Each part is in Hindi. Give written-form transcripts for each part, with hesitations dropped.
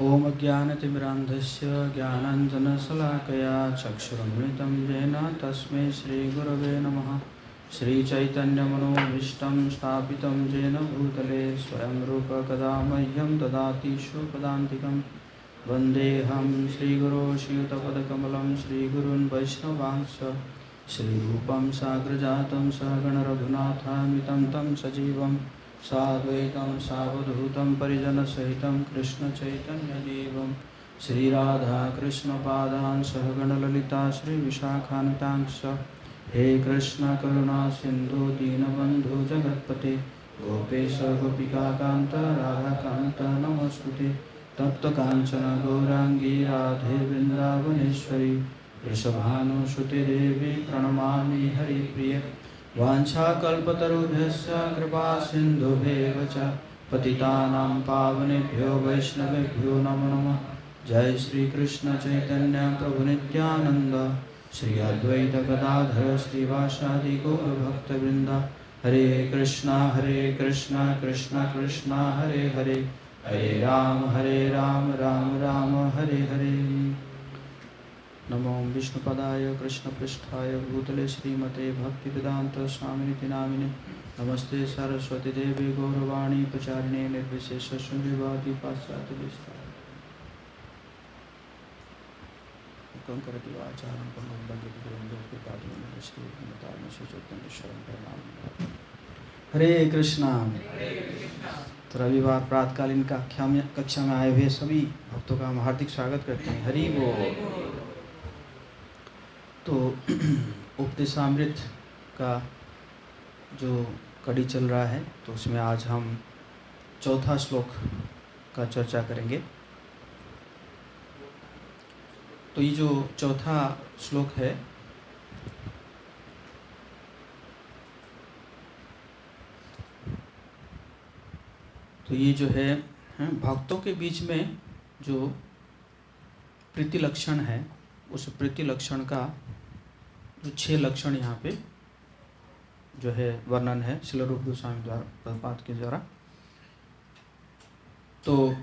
ॐ ज्ञानतिमिरान्धस्य ज्ञानाञ्जनशलाकया चक्षुरुन्मिलितं येन तस्मै श्रीगुरवे नमः। श्रीचैतन्यमनोभीष्टं स्थापितं येन भूतले स्वयं रूप कदा मह्यं ददाति स्वपदान्तिकं। वन्देऽहं श्रीगुरो श्रीयुतपदकमलं श्रीगुरून् वैष्णवांश्च श्रीरूपं साग्रजातं सहगणरघुनाथान्वितं तं सजीवं साद्वैतं सावधूतं परिजनसहितं कृष्णचैतन्यदेवं श्रीराधाकृष्णपादान् सहगणललिता श्रीविशाखान्वितांश्च। हे कृष्ण करुणा सिन्धु दीनबन्धु जगत्पते गोपेश गोपिकान्त राधाकान्त नमोऽस्तुते। तप्तकाञ्चन गौराङ्गी राधे वृन्दावनेश्वरी वृषभानुसुते देवी प्रणमामि हरिप्रिये। वाञ्छाकल्पतरुभ्यश्च कृपासिन्धुभ्येव च पतितानां पावनेभ्यो वैष्णवेभ्यो नमो नमः। जय श्रीकृष्ण चैतन्य प्रभु नित्यानन्द श्री अद्वैत गदाधर श्रीवासादि गौरभक्तवृन्द। हरे कृष्णा कृष्ण कृष्ण हरे हरे हरे राम राम राम हरे हरे। नमो विष्णुपदाय कृष्णपृष्ठाय भूतले श्रीमते भक्तिवेदांत स्वामिनिति नामिने। नमस्ते सरस्वती देवी गौरवाणी प्रचारिणे निर्विशेष शून्यवादी पाश्चात्यदेशतारिणे। कंकरति वाचालं पंगुं लंघितगिरिं लोकपाटलं श्रीमतां श्रीचैतन्येश्वरं प्रणमामि। हरे कृष्णा। तो रविवार प्रातकालीन कक्षा में आए हुए सभी भक्तों का हम हार्दिक स्वागत करते हैं। हरि बोल। तो उपदेशामृत का जो कड़ी चल रहा है, तो उसमें आज हम चौथा श्लोक का चर्चा करेंगे। तो ये जो चौथा श्लोक है, तो ये जो है भक्तों के बीच में जो प्रीति लक्षण है, उस प्रीति लक्षण का जो 6 लक्षण यहाँ पे जो है वर्णन है श्रील रूप गोस्वामी द्वारा, प्रभुपाद के द्वारा। तो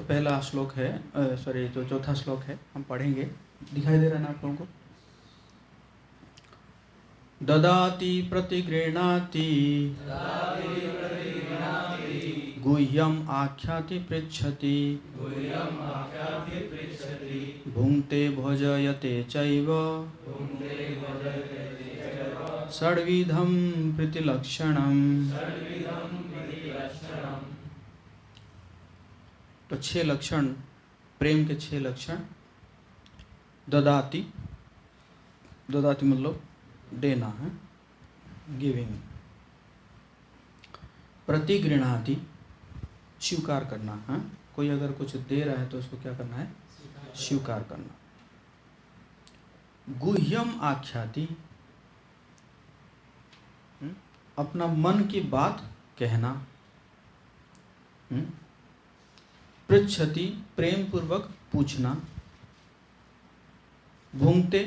पहला श्लोक है, तो चौथा श्लोक है, हम पढ़ेंगे। दिखाई दे रहा है ना आप लोगों को? ददाति प्रतिगृह्णाति गुह्यम आख्याति पृच्छति भुङ्क्ते भोजयते चैव षड्विधं प्रीतिलक्षणम्। तो 6 लक्षण, प्रेम के 6 लक्षण। ददाति, ददाति मतलब देना है, गिविंग। प्रतिगृह्णाति, स्वीकार करना है। कोई अगर कुछ दे रहा है तो उसको क्या करना है? स्वीकार करना। गुह्यम आख्याति, अपना मन की बात कहना। पृच्छति, प्रेम पूर्वक पूछना। भुङ्क्ते,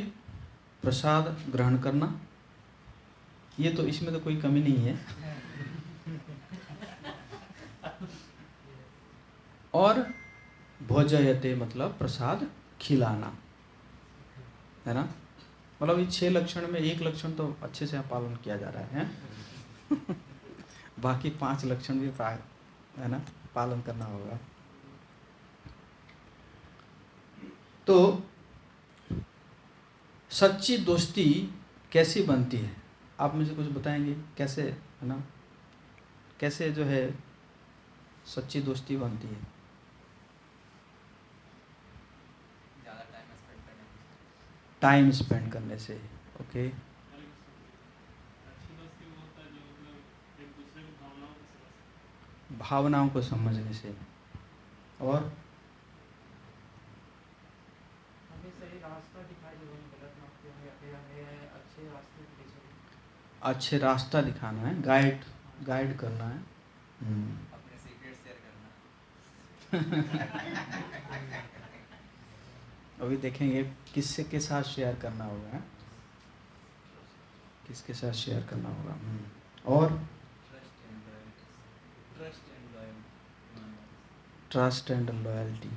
प्रसाद ग्रहण करना। ये तो इसमें तो कोई कमी नहीं है। और भोजयते मतलब प्रसाद खिलाना, है ना। मतलब ये 6 लक्षण में एक लक्षण तो अच्छे से पालन किया जा रहा है। बाकी 5 लक्षण भी है ना, पालन करना होगा। तो सच्ची दोस्ती कैसी बनती है? आप मुझे कुछ बताएंगे कैसे, है ना, कैसे जो है सच्ची दोस्ती बनती है? टाइम स्पेंड करने से। ओके। भावनाओं को समझने से। और अच्छे रास्ता दिखाना है, गाइड करना है। अभी देखेंगे किससे के साथ शेयर करना होगा, किसके साथ शेयर करना होगा। और ट्रस्ट एंड लॉयल्टी,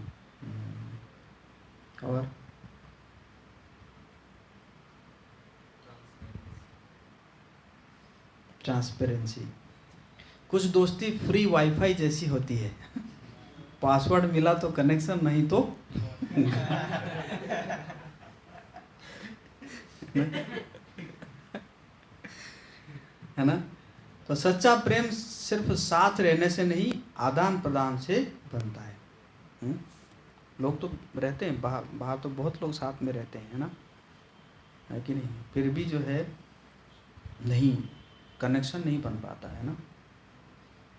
और ट्रांसपेरेंसी। कुछ दोस्ती फ्री वाईफाई जैसी होती है, पासवर्ड मिला तो कनेक्शन, नहीं तो है ना। तो सच्चा प्रेम सिर्फ साथ रहने से नहीं, आदान प्रदान से बनता है। लोग तो रहते हैं बाहर, बाहर तो बहुत लोग साथ में रहते हैं, है ना, है कि नहीं, फिर भी जो है नहीं, कनेक्शन नहीं बन पाता है ना,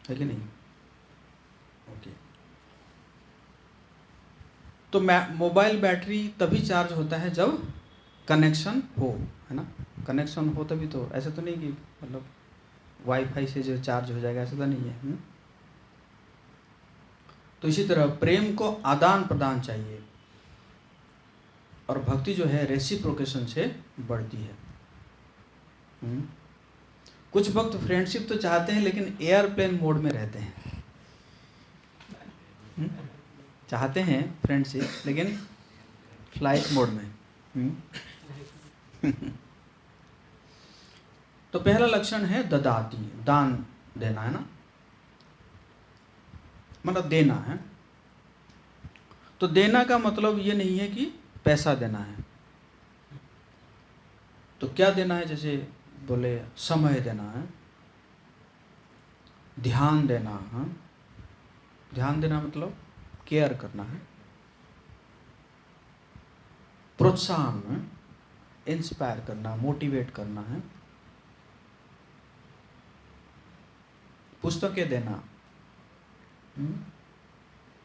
है कि नहीं। ओके, तो मोबाइल बैटरी तभी चार्ज होता है जब कनेक्शन हो, है ना। कनेक्शन हो तभी तो, ऐसे तो नहीं कि मतलब वाईफाई से जो चार्ज हो जाएगा, ऐसा तो नहीं है। तो इसी तरह प्रेम को आदान प्रदान चाहिए, और भक्ति जो है रेसिप्रोकेशन से बढ़ती है। कुछ भक्त फ्रेंडशिप तो चाहते हैं लेकिन एयरप्लेन मोड में रहते हैं। चाहते हैं फ्रेंडशिप लेकिन फ्लाइट मोड में। तो पहला लक्षण है ददाती, दान देना, है ना, मतलब देना है। तो देना का मतलब ये नहीं है कि पैसा देना है। तो क्या देना है, जैसे बोले समय देना है, ध्यान देना है। ध्यान देना मतलब केयर करना है, प्रोत्साहन है, इंस्पायर करना, मोटिवेट करना है, पुस्तकें देना,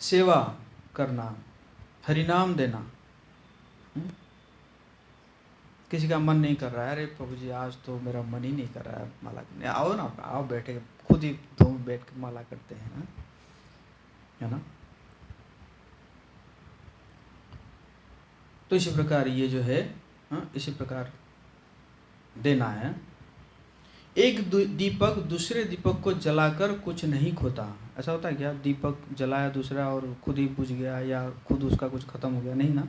सेवा करना, हरिनाम देना। किसी का मन नहीं कर रहा है, अरे प्रभु जी आज तो मेरा मन ही नहीं कर रहा है माला करने, आओ ना, आओ बैठे, खुद ही दो बैठ के माला करते हैं, है ना। तो इसी प्रकार ये जो है, इसी प्रकार देना है। एक दीपक दूसरे दीपक को जलाकर कुछ नहीं खोता। ऐसा होता है क्या, दीपक जलाया दूसरा और खुद ही बुझ गया, या खुद उसका कुछ खत्म हो गया, नहीं ना।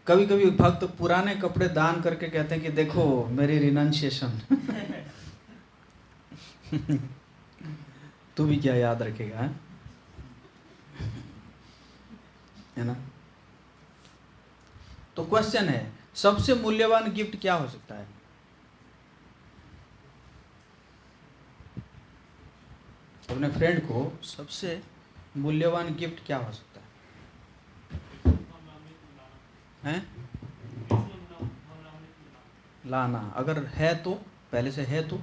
कभी कभी भक्त पुराने कपड़े दान करके कहते हैं कि देखो मेरी रिनंसिएशन। तू भी क्या याद रखेगा, है ना। तो क्वेश्चन है, सबसे मूल्यवान गिफ्ट क्या हो सकता है? अपने फ्रेंड को सबसे मूल्यवान गिफ्ट क्या हो सकता है? लाना, अगर है तो, पहले से है तो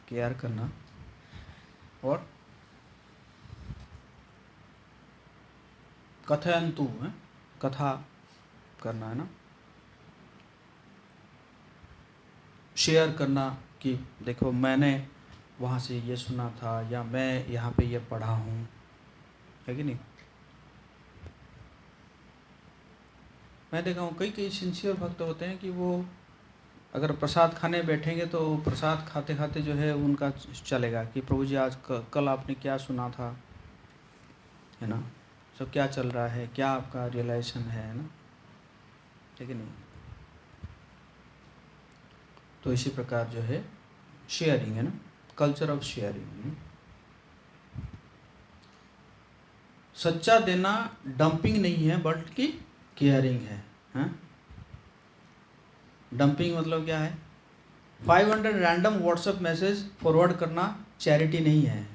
केयर करना, और कथयंतु है, कथा करना, है ना, शेयर करना कि देखो मैंने वहाँ से ये सुना था, या मैं यहाँ पे ये पढ़ा हूँ, है कि नहीं। मैं देखा हूँ कई कई सिंसियर भक्त होते हैं कि वो अगर प्रसाद खाने बैठेंगे तो प्रसाद खाते खाते जो है उनका चलेगा कि प्रभु जी आज कल आपने क्या सुना था, है ना, सब क्या चल रहा है, क्या आपका रियलाइजेशन है ना, ठीक है नहीं। तो इसी प्रकार जो है शेयरिंग, है ना, कल्चर ऑफ शेयरिंग। सच्चा देना डंपिंग नहीं है बल्कि केयरिंग है, हाँ? डंपिंग मतलब क्या है, 500 रैंडम व्हाट्सएप मैसेज फॉरवर्ड करना चैरिटी नहीं है।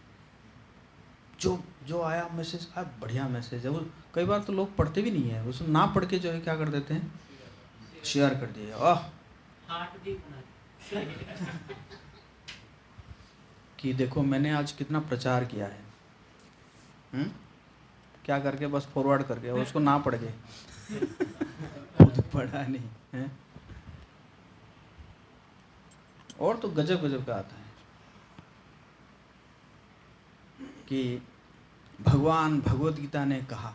जो जो आया मैसेज, आया बढ़िया मैसेज है, वो कई बार तो लोग पढ़ते भी नहीं है, उसको ना पढ़ के जो है क्या कर देते हैं, शेयर कर दिया। कि देखो मैंने आज कितना प्रचार किया है, क्या करके, बस फॉरवर्ड करके, उसको ना पढ़ के, खुद पढ़ा नहीं है। और तो गजब गजब का आता है कि भगवान भगवत गीता ने कहा,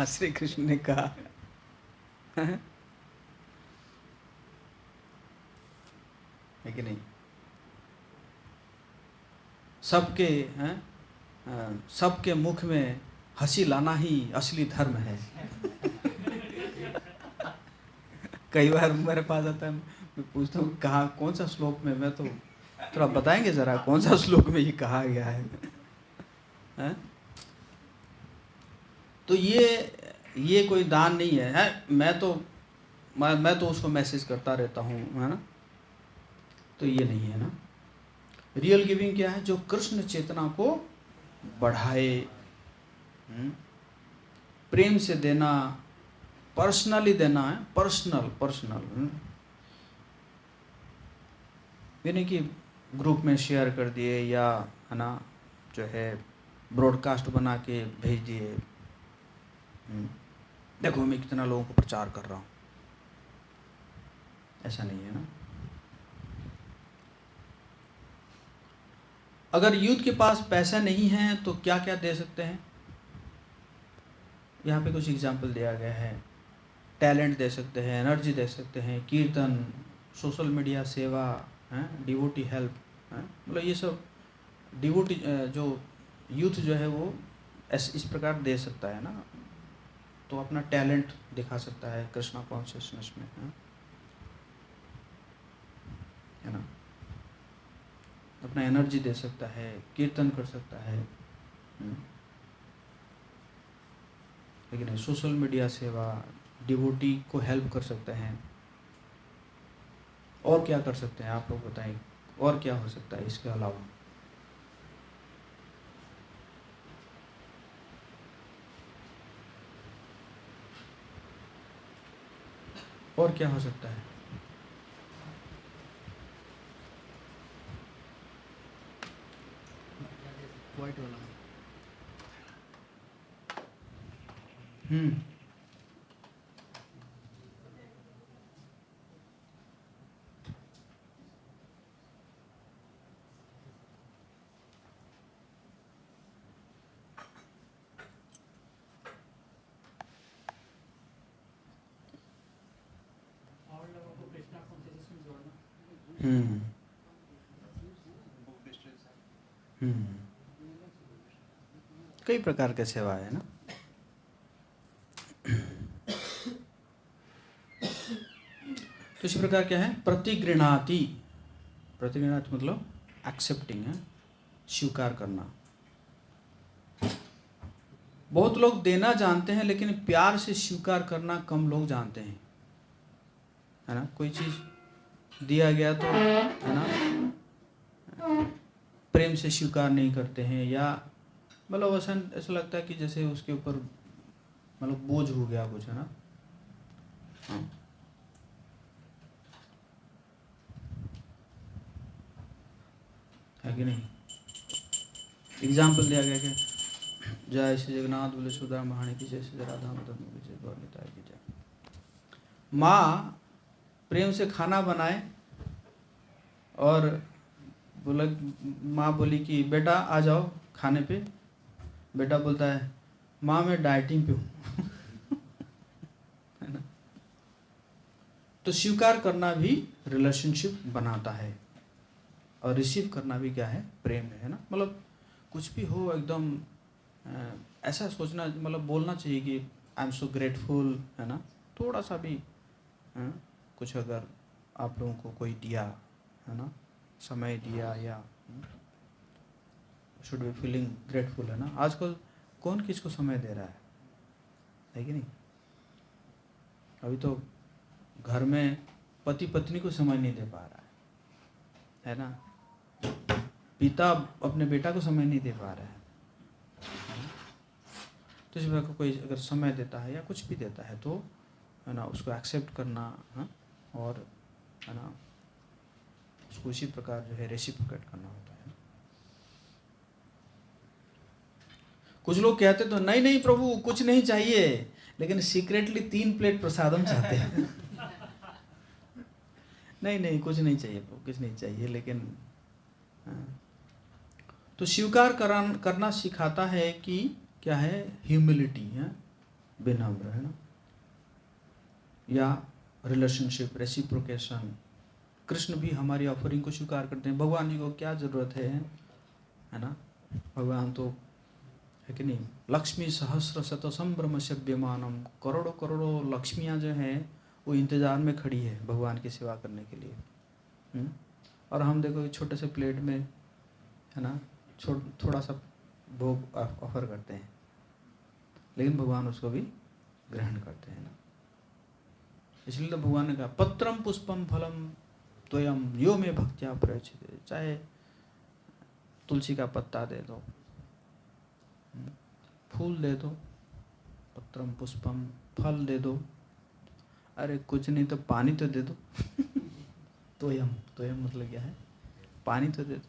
श्री कृष्ण ने कहा, है कि नहीं? सबके सबके मुख में हंसी लाना ही असली धर्म है। कई बार मेरे पास आता है, मैं पूछता हूँ कहाँ कौन सा श्लोक में, मैं तो थोड़ा बताएंगे जरा कौन सा श्लोक में ये कहा गया है? तो ये कोई दान नहीं है, मैं तो उसको मैसेज करता रहता हूँ, है ना? तो ये नहीं है ना। रियल गिविंग क्या है? जो कृष्ण चेतना को बढ़ाए, प्रेम से देना, पर्सनली देना है, पर्सनल। ये नहीं कि ग्रुप में शेयर कर दिए या है ना जो है ब्रॉडकास्ट बना के भेज दिए, देखो मैं कितना लोगों को प्रचार कर रहा हूँ, ऐसा नहीं है ना। अगर यूथ के पास पैसा नहीं है तो क्या क्या दे सकते हैं? यहाँ पे कुछ एग्जाम्पल दिया गया है। टैलेंट दे सकते हैं, एनर्जी दे सकते हैं, कीर्तन, सोशल मीडिया सेवा, हैं, डिवोटी हेल्प, हैं, मतलब ये सब डिवोटी जो यूथ जो है वो इस प्रकार दे सकता है ना। तो अपना टैलेंट दिखा सकता है कृष्णा कॉन्शियसनेस में, है ना। अपना एनर्जी दे सकता है, कीर्तन कर सकता है, लेकिन सोशल मीडिया सेवा, डिवोटी को हेल्प कर सकते हैं। और क्या कर सकते हैं आप लोग बताएं, और क्या हो सकता है इसके अलावा? और क्या हो सकता है? व्हाइट वाला। कई प्रकार के सेवा है ना। तो इस प्रकार क्या है? प्रतिगृणाति मतलब एक्सेप्टिंग है, स्वीकार करना। बहुत लोग देना जानते हैं लेकिन प्यार से स्वीकार करना कम लोग जानते हैं, है ना। कोई चीज़ दिया गया तो है ना प्रेम से स्वीकार नहीं करते हैं, या मतलब ऐसा लगता है कि जैसे उसके ऊपर मतलब बोझ हो गया कुछ, है ना। है कि नहीं? एग्जाम्पल दिया गया क्या? जय श्री जगन्नाथ बोले सुधा महानी की जय, श्री राधा मदन की जय, गौर निताई की जय। माँ प्रेम से खाना बनाए और बोला, माँ बोली कि बेटा आ जाओ खाने पे। बेटा बोलता है माँ मैं डाइटिंग पे हूँ। है ना। तो स्वीकार करना भी रिलेशनशिप बनाता है, और रिसीव करना भी क्या है? प्रेम है ना। मतलब कुछ भी हो एकदम ऐसा सोचना, मतलब बोलना चाहिए कि आई एम सो ग्रेटफुल, है ना। थोड़ा सा भी कुछ अगर आप लोगों को कोई दिया, है ना, समय दिया, या शुड बी फीलिंग ग्रेटफुल, है ना। आजकल कौन किसको समय दे रहा है कि नहीं? अभी तो घर में पति पत्नी को समय नहीं दे पा रहा है ना। पिता अपने बेटा को समय नहीं दे पा रहा है। तो इस प्रकार का कोई अगर समय देता है या कुछ भी देता है तो है ना उसको एक्सेप्ट करना, और है ना उसको इसी प्रकार जो है रेसिप्रोकेट करना होता है। कुछ लोग कहते तो नहीं प्रभु कुछ नहीं चाहिए, लेकिन सीक्रेटली 3 प्लेट प्रसादम चाहते हैं। नहीं नहीं, कुछ नहीं चाहिए, कुछ नहीं चाहिए, लेकिन हाँ। तो स्वीकार करना सिखाता है कि क्या है, ह्यूमिलिटी है, विनम्र है ना, या रिलेशनशिप, रेसिप्रोकेशन। कृष्ण भी हमारी ऑफरिंग को स्वीकार करते हैं। भगवान जी को क्या जरूरत है ना, भगवान तो है कि नहीं, लक्ष्मी सहस्र शत संभ्रम सेव्यमानम, करोड़ों करोड़ों लक्ष्मियाँ जो हैं वो इंतजार में खड़ी है भगवान की सेवा करने के लिए। और हम देखो छोटे से प्लेट में है ना, थोड़ा सा भोग ऑफर करते हैं, लेकिन भगवान उसको भी ग्रहण करते हैं ना। इसलिए तो भगवान ने कहा पत्रम पुष्पम फलम त्वयम यो में भक्त्या प्रयच्छते, चाहे तुलसी का पत्ता दे दो, फूल दे दो, पत्रम पुष्पम फल दे दो, अरे कुछ नहीं तो पानी तो दे दो। तोयम, तोयम मतलब क्या है, पानी तो दे दो।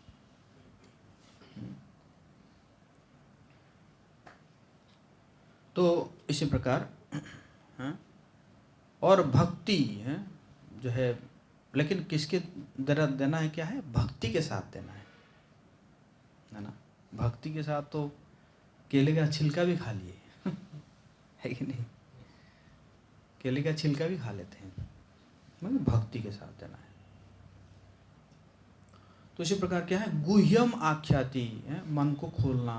तो इसी प्रकार हाँ, और भक्ति है जो है, लेकिन किसके द्वारा देना है, क्या है, भक्ति के साथ देना है ना। भक्ति के साथ तो केले का छिलका भी खा लिए है कि नहीं, केले का छिलका भी खा लेते हैं, मगर भक्ति के साथ देना है। तो इसी प्रकार क्या है, गुह्यम आख्याति है, मन को खोलना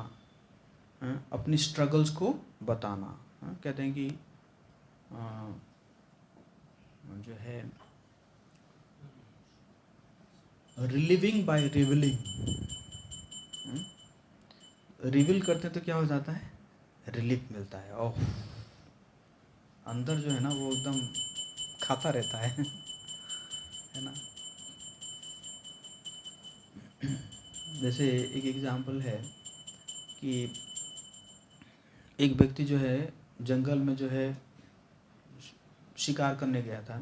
है, अपनी स्ट्रगल्स को बताना है। कहते हैं कि जो है रिलीविंग बाय रिवीलिंग, रिवील करते तो क्या हो जाता है, रिलीफ मिलता है। ओह, अंदर जो है ना वो एकदम खाता रहता है ना। जैसे एक एग्जाम्पल है कि एक व्यक्ति जो है जंगल में जो है शिकार करने गया था,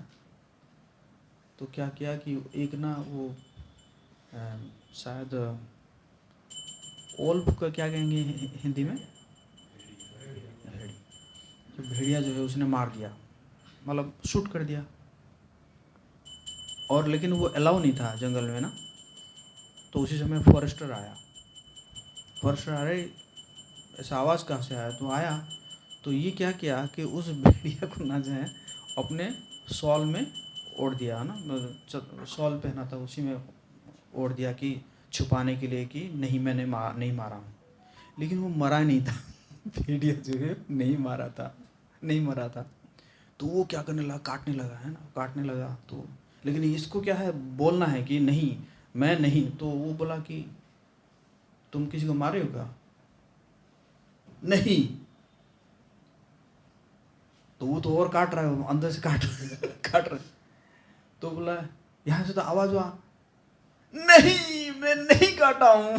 तो क्या किया कि एक ना वो शायद ओल्फ का क्या कहेंगे हिंदी में, भेड़ी, तो भेड़िया जो है उसने मार दिया, मतलब शूट कर दिया। और लेकिन वो अलाउ नहीं था जंगल में ना, तो उसी समय फॉरेस्टर आया। फॉरेस्टर अरे ऐसा आवाज़ कहाँ से आया, तो आया तो ये क्या किया कि उस भेड़िया को ना जो है अपने शॉल में ओढ़ दिया ना, शॉल पहना था उसी में ओढ़ दिया कि छुपाने के लिए कि नहीं मैंने नहीं मारा हूँ। लेकिन वो मरा नहीं था भेड़िया जो है नहीं मारा था, नहीं मरा था। तो वो क्या करने लगा, काटने लगा है ना, काटने लगा। तो लेकिन इसको क्या है, बोलना है कि नहीं मैं नहीं। तो वो बोला कि तुम किसी को मारे हो क्या, नहीं। तो वो तो और काट रहा है, अंदर से काट काट रहा है। तो बोला यहाँ से तो आवाज हुआ, नहीं मैं नहीं काटा हूँ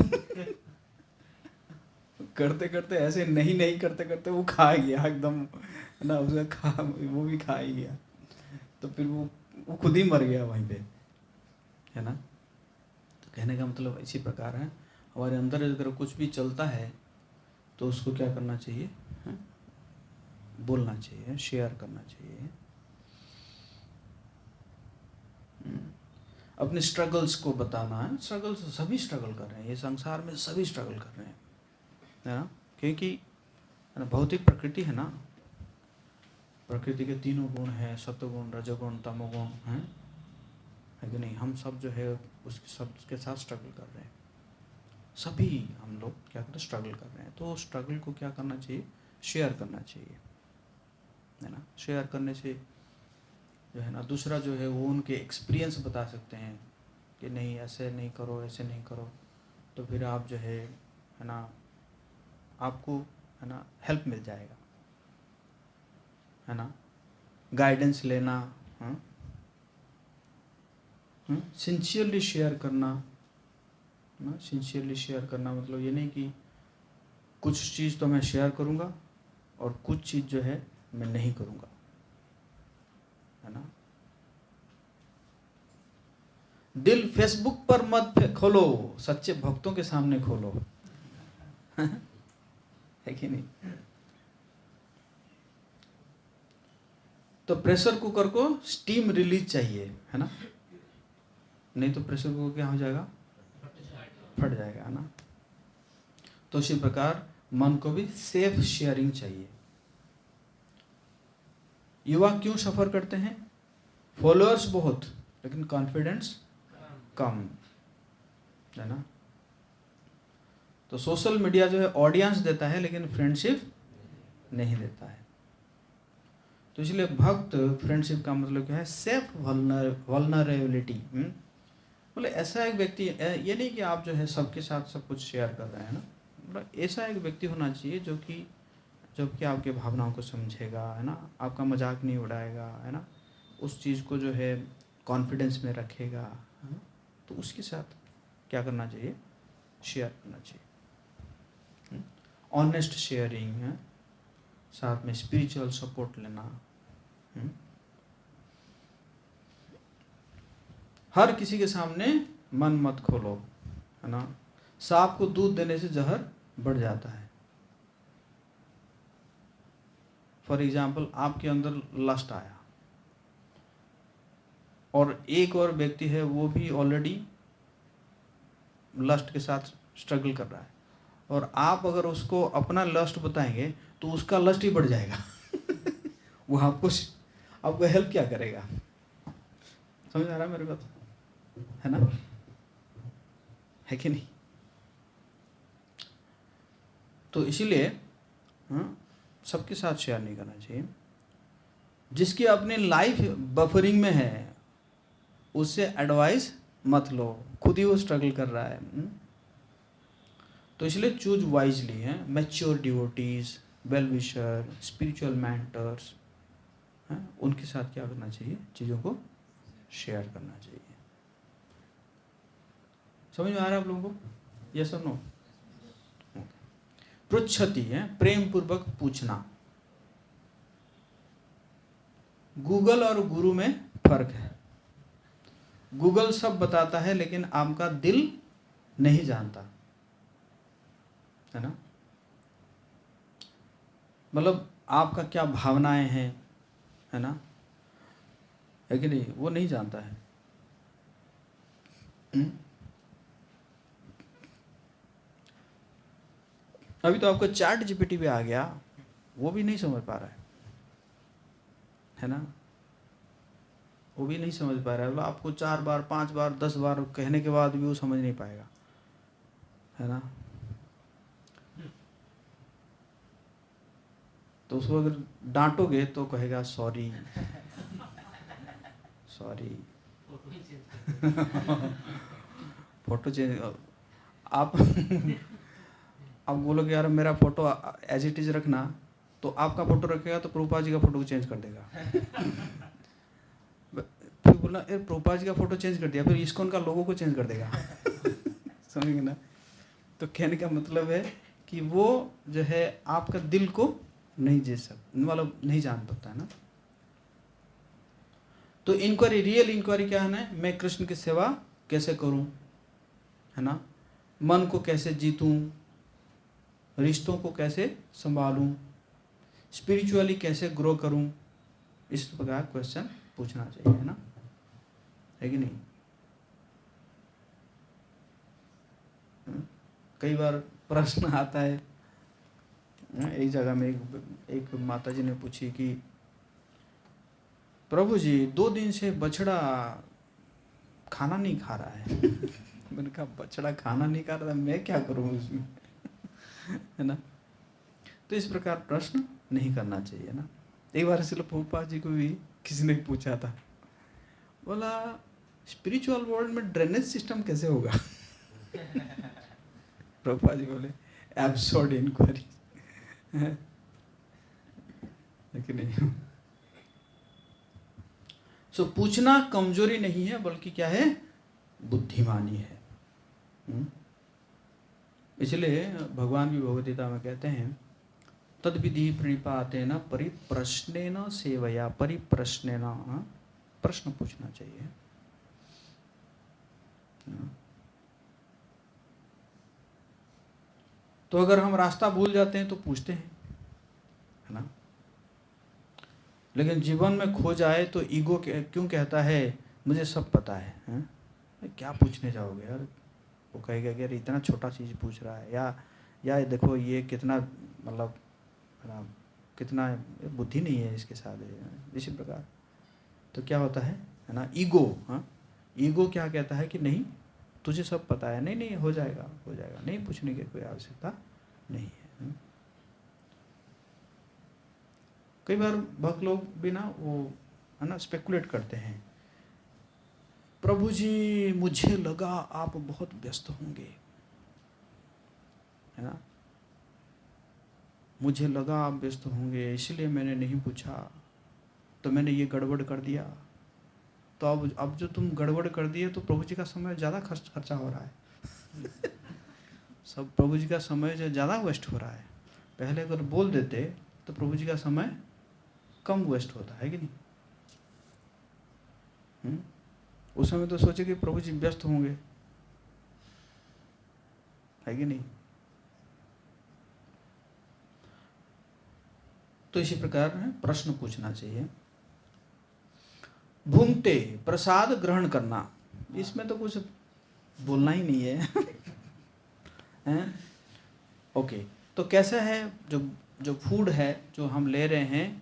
करते करते ऐसे नहीं नहीं करते करते वो खा गया एकदम ना, उसका खा वो भी खा ही गया। तो फिर वो खुद ही मर गया वहीं पे, है ना। तो कहने का मतलब इसी प्रकार है, हमारे अंदर अगर कुछ भी चलता है तो उसको क्या करना चाहिए, है? बोलना चाहिए, शेयर करना चाहिए। अपने स्ट्रगल्स को बताना है। स्ट्रगल्स सभी स्ट्रगल कर रहे हैं, ये संसार में सभी स्ट्रगल कर रहे हैं, है ना। क्योंकि भौतिक प्रकृति है ना, प्रकृति के तीनों गुण हैं, सत्वगुण, रजोगुण, तमोगुण, है कि नहीं। हम सब जो है उसके सब के साथ स्ट्रगल कर रहे हैं, सभी हम लोग क्या कर रहे हैं, स्ट्रगल कर रहे हैं। तो स्ट्रगल को क्या करना चाहिए, शेयर करना चाहिए, है ना। शेयर करने से जो है ना दूसरा जो है वो उनके एक्सपीरियंस बता सकते हैं कि नहीं ऐसे नहीं करो, ऐसे नहीं करो। तो फिर आप जो है ना आपको है ना हेल्प मिल जाएगा, है ना। गाइडेंस लेना, सिंसियरली शेयर करना ना। सिंसियरली शेयर करना मतलब ये नहीं कि कुछ चीज़ तो मैं शेयर करूँगा और कुछ चीज़ जो है मैं नहीं करूँगा, है ना। दिल फेसबुक पर मत खोलो, सच्चे भक्तों के सामने खोलो है कि नहीं। तो प्रेशर कुकर को स्टीम रिलीज चाहिए, है ना। नहीं तो प्रेशर कुकर क्या हो जाएगा, फट जाएगा, है ना। तो इसी प्रकार मन को भी सेफ शेयरिंग चाहिए। युवा क्यों सफर करते हैं? फॉलोअर्स बहुत लेकिन कॉन्फिडेंस कम, है ना। तो सोशल मीडिया जो है ऑडियंस देता है लेकिन फ्रेंडशिप नहीं देता है। तो इसलिए भक्त फ्रेंडशिप का मतलब क्या है, सेफ वल्नरेबिलिटी। मतलब ऐसा एक व्यक्ति, ये नहीं कि आप जो है सबके साथ सब कुछ शेयर कर रहे हैं ना, मतलब ऐसा एक व्यक्ति होना चाहिए जो कि आपके भावनाओं को समझेगा, है ना, आपका मजाक नहीं उड़ाएगा, है ना, उस चीज़ को जो है कॉन्फिडेंस में रखेगा, है ना। तो उसके साथ क्या करना चाहिए, शेयर करना चाहिए, ऑनेस्ट शेयरिंग है, साथ में स्पिरिचुअल सपोर्ट लेना। हर किसी के सामने मन मत खोलो, है ना। सांप को दूध देने से जहर बढ़ जाता है। फॉर एग्जाम्पल, आपके अंदर लस्ट आया और एक और व्यक्ति है वो भी ऑलरेडी लस्ट के साथ स्ट्रगल कर रहा है, और आप अगर उसको अपना लस्ट बताएंगे तो उसका लस्ट ही बढ़ जाएगा। वो आपको हेल्प क्या करेगा? समझ आ रहा है मेरे बात, है ना, है कि नहीं? तो इसीलिए सबके साथ शेयर नहीं करना चाहिए। जिसकी अपनी लाइफ बफरिंग में है उससे एडवाइस मत लो, खुद ही वो स्ट्रगल कर रहा है। तो इसलिए चूज वाइजली है, mature devotees, well wisher, spiritual mentors, उनके साथ क्या करना चाहिए, चीज़ों को शेयर करना चाहिए। समझ में आ रहा है आप लोगों को? यस और नो? पृच्छति है, प्रेम पूर्वक पूछना। गूगल और गुरु में फर्क है। गूगल सब बताता है लेकिन आपका दिल नहीं जानता, है ना। मतलब आपका क्या भावनाएं हैं, है ना, है कि नहीं, वो नहीं जानता है। अभी तो आपको चैट जीपीटी पे आ गया, वो भी नहीं समझ पा रहा है ना, वो भी नहीं समझ पा रहा है। आपको 4 बार 5 बार 10 बार कहने के बाद भी वो समझ नहीं पाएगा, है ना। तो उसको अगर डांटोगे तो कहेगा सॉरी सॉरी। फोटो चेंज आप बोलोगे यार मेरा फोटो एज इट इज रखना, तो आपका फोटो रखेगा तो प्रभुपाद जी का फोटो चेंज कर देगा। फिर बोलना प्रभुपाद जी का फोटो चेंज कर दिया, फिर इस्कॉन का लोगो को चेंज कर देगा। समझेंगे ना। तो कहने का मतलब है कि वो जो है आपका दिल को नहीं मतलब नहीं जान पाता है ना। तो इंक्वायरी, रियल इंक्वायरी क्या है ना, मैं कृष्ण की सेवा कैसे करूं, है ना, मन को कैसे जीतूं, रिश्तों को कैसे संभालूं, स्पिरिचुअली कैसे ग्रो करूं, इस प्रकार क्वेश्चन पूछना चाहिए, है ना, है कि नहीं। कई बार प्रश्न आता है, एक जगह में एक माता जी ने पूछी कि प्रभु जी 2 दिन से बछड़ा खाना नहीं खा रहा है। मैंने कहा बछड़ा खाना नहीं खा रहा, मैं क्या करूं उसमें, है ना। तो इस प्रकार प्रश्न नहीं करना चाहिए ना। एक बार श्रील प्रभुपाद जी को भी किसी ने पूछा था, बोला स्पिरिचुअल वर्ल्ड में ड्रेनेज सिस्टम कैसे होगा। प्रभुपाद जी बोले एब्सर्ड इंक्वायरी, है कि नहीं। सो पूछना कमजोरी नहीं है बल्कि क्या है, बुद्धिमानी है। इसलिए भगवान भी भगवद गीता में कहते हैं तद विधि प्रणिपातेन परिप्रश्नेन सेवया, परिप्रश्नेन, प्रश्न पूछना चाहिए। तो अगर हम रास्ता भूल जाते हैं तो पूछते हैं, है ना। लेकिन जीवन में खो जाए तो ईगो क्यों कहता है मुझे सब पता है? क्या पूछने जाओगे यार, वो कहेगा कि यार इतना छोटा चीज़ पूछ रहा है, या देखो ये कितना मतलब कितना बुद्धि नहीं है इसके साथ, इसी प्रकार। तो क्या होता है ना, ईगो। हाँ, ईगो क्या कहता है कि नहीं तुझे सब पता है, नहीं नहीं हो जाएगा हो जाएगा, नहीं पूछने की कोई आवश्यकता नहीं है। कई बार भक्त लोग भी ना वो है ना स्पेकुलेट करते हैं, प्रभु जी मुझे लगा आप बहुत व्यस्त होंगे, है ना, मुझे लगा आप व्यस्त होंगे इसलिए मैंने नहीं पूछा, तो मैंने ये गड़बड़ कर दिया। तो अब जो तुम गड़बड़ कर दिए तो प्रभु जी का समय ज़्यादा खर्चा हो रहा है सब प्रभु जी का समय जो ज़्यादा वेस्ट हो रहा है। पहले अगर बोल देते तो प्रभु जी का समय कम वेस्ट होता है कि नहीं। उस समय तो सोचे कि प्रभु जी व्यस्त होंगे, है कि नहीं। तो इसी प्रकार में प्रश्न पूछना चाहिए। भूंगते प्रसाद ग्रहण करना, इसमें तो कुछ बोलना ही नहीं है हैं? ओके, तो कैसा है, जो फूड है जो हम ले रहे हैं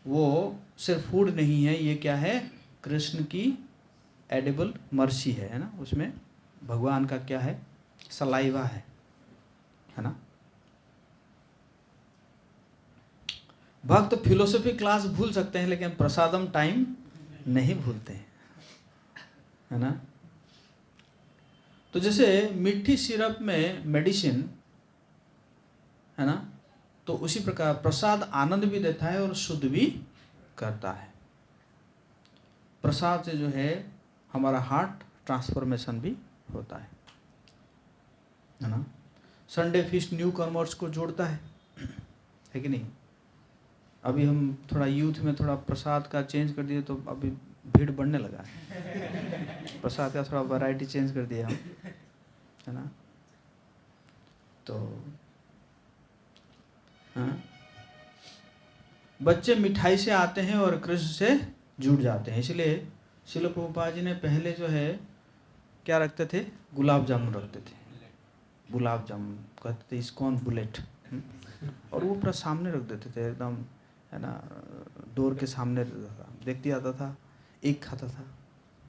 वो सिर्फ फूड नहीं है, ये क्या है, कृष्ण की एडिबल मर्सी है ना, उसमें भगवान का क्या है, सलाइवा है ना। भक्त फिलोसफी क्लास भूल सकते हैं लेकिन प्रसादम टाइम नहीं भूलते हैं, है ना। तो जैसे मीठी सिरप में मेडिसिन है ना, तो उसी प्रकार प्रसाद आनंद भी देता है और शुद्ध भी करता है। प्रसाद से जो है हमारा हार्ट ट्रांसफॉर्मेशन भी होता है ना। संडे फीस्ट न्यू कमर्स को जोड़ता है कि नहीं। अभी हम थोड़ा यूथ में थोड़ा प्रसाद का चेंज कर दिए तो अभी भीड़ बढ़ने लगा है प्रसाद का थोड़ा वैरायटी चेंज कर दिया हम, है ना। तो हाँ, बच्चे मिठाई से आते हैं और कृष्ण से जुड़ जाते हैं, इसलिए श्रील प्रभुपाद जी ने पहले जो है क्या रखते थे, गुलाब जामुन रखते थे, गुलाब जामुन कहते थे इस्कॉन बुलेट, और वो पूरा सामने रख देते थे एकदम, है ना, डोर के सामने देखते आता था, एक खाता था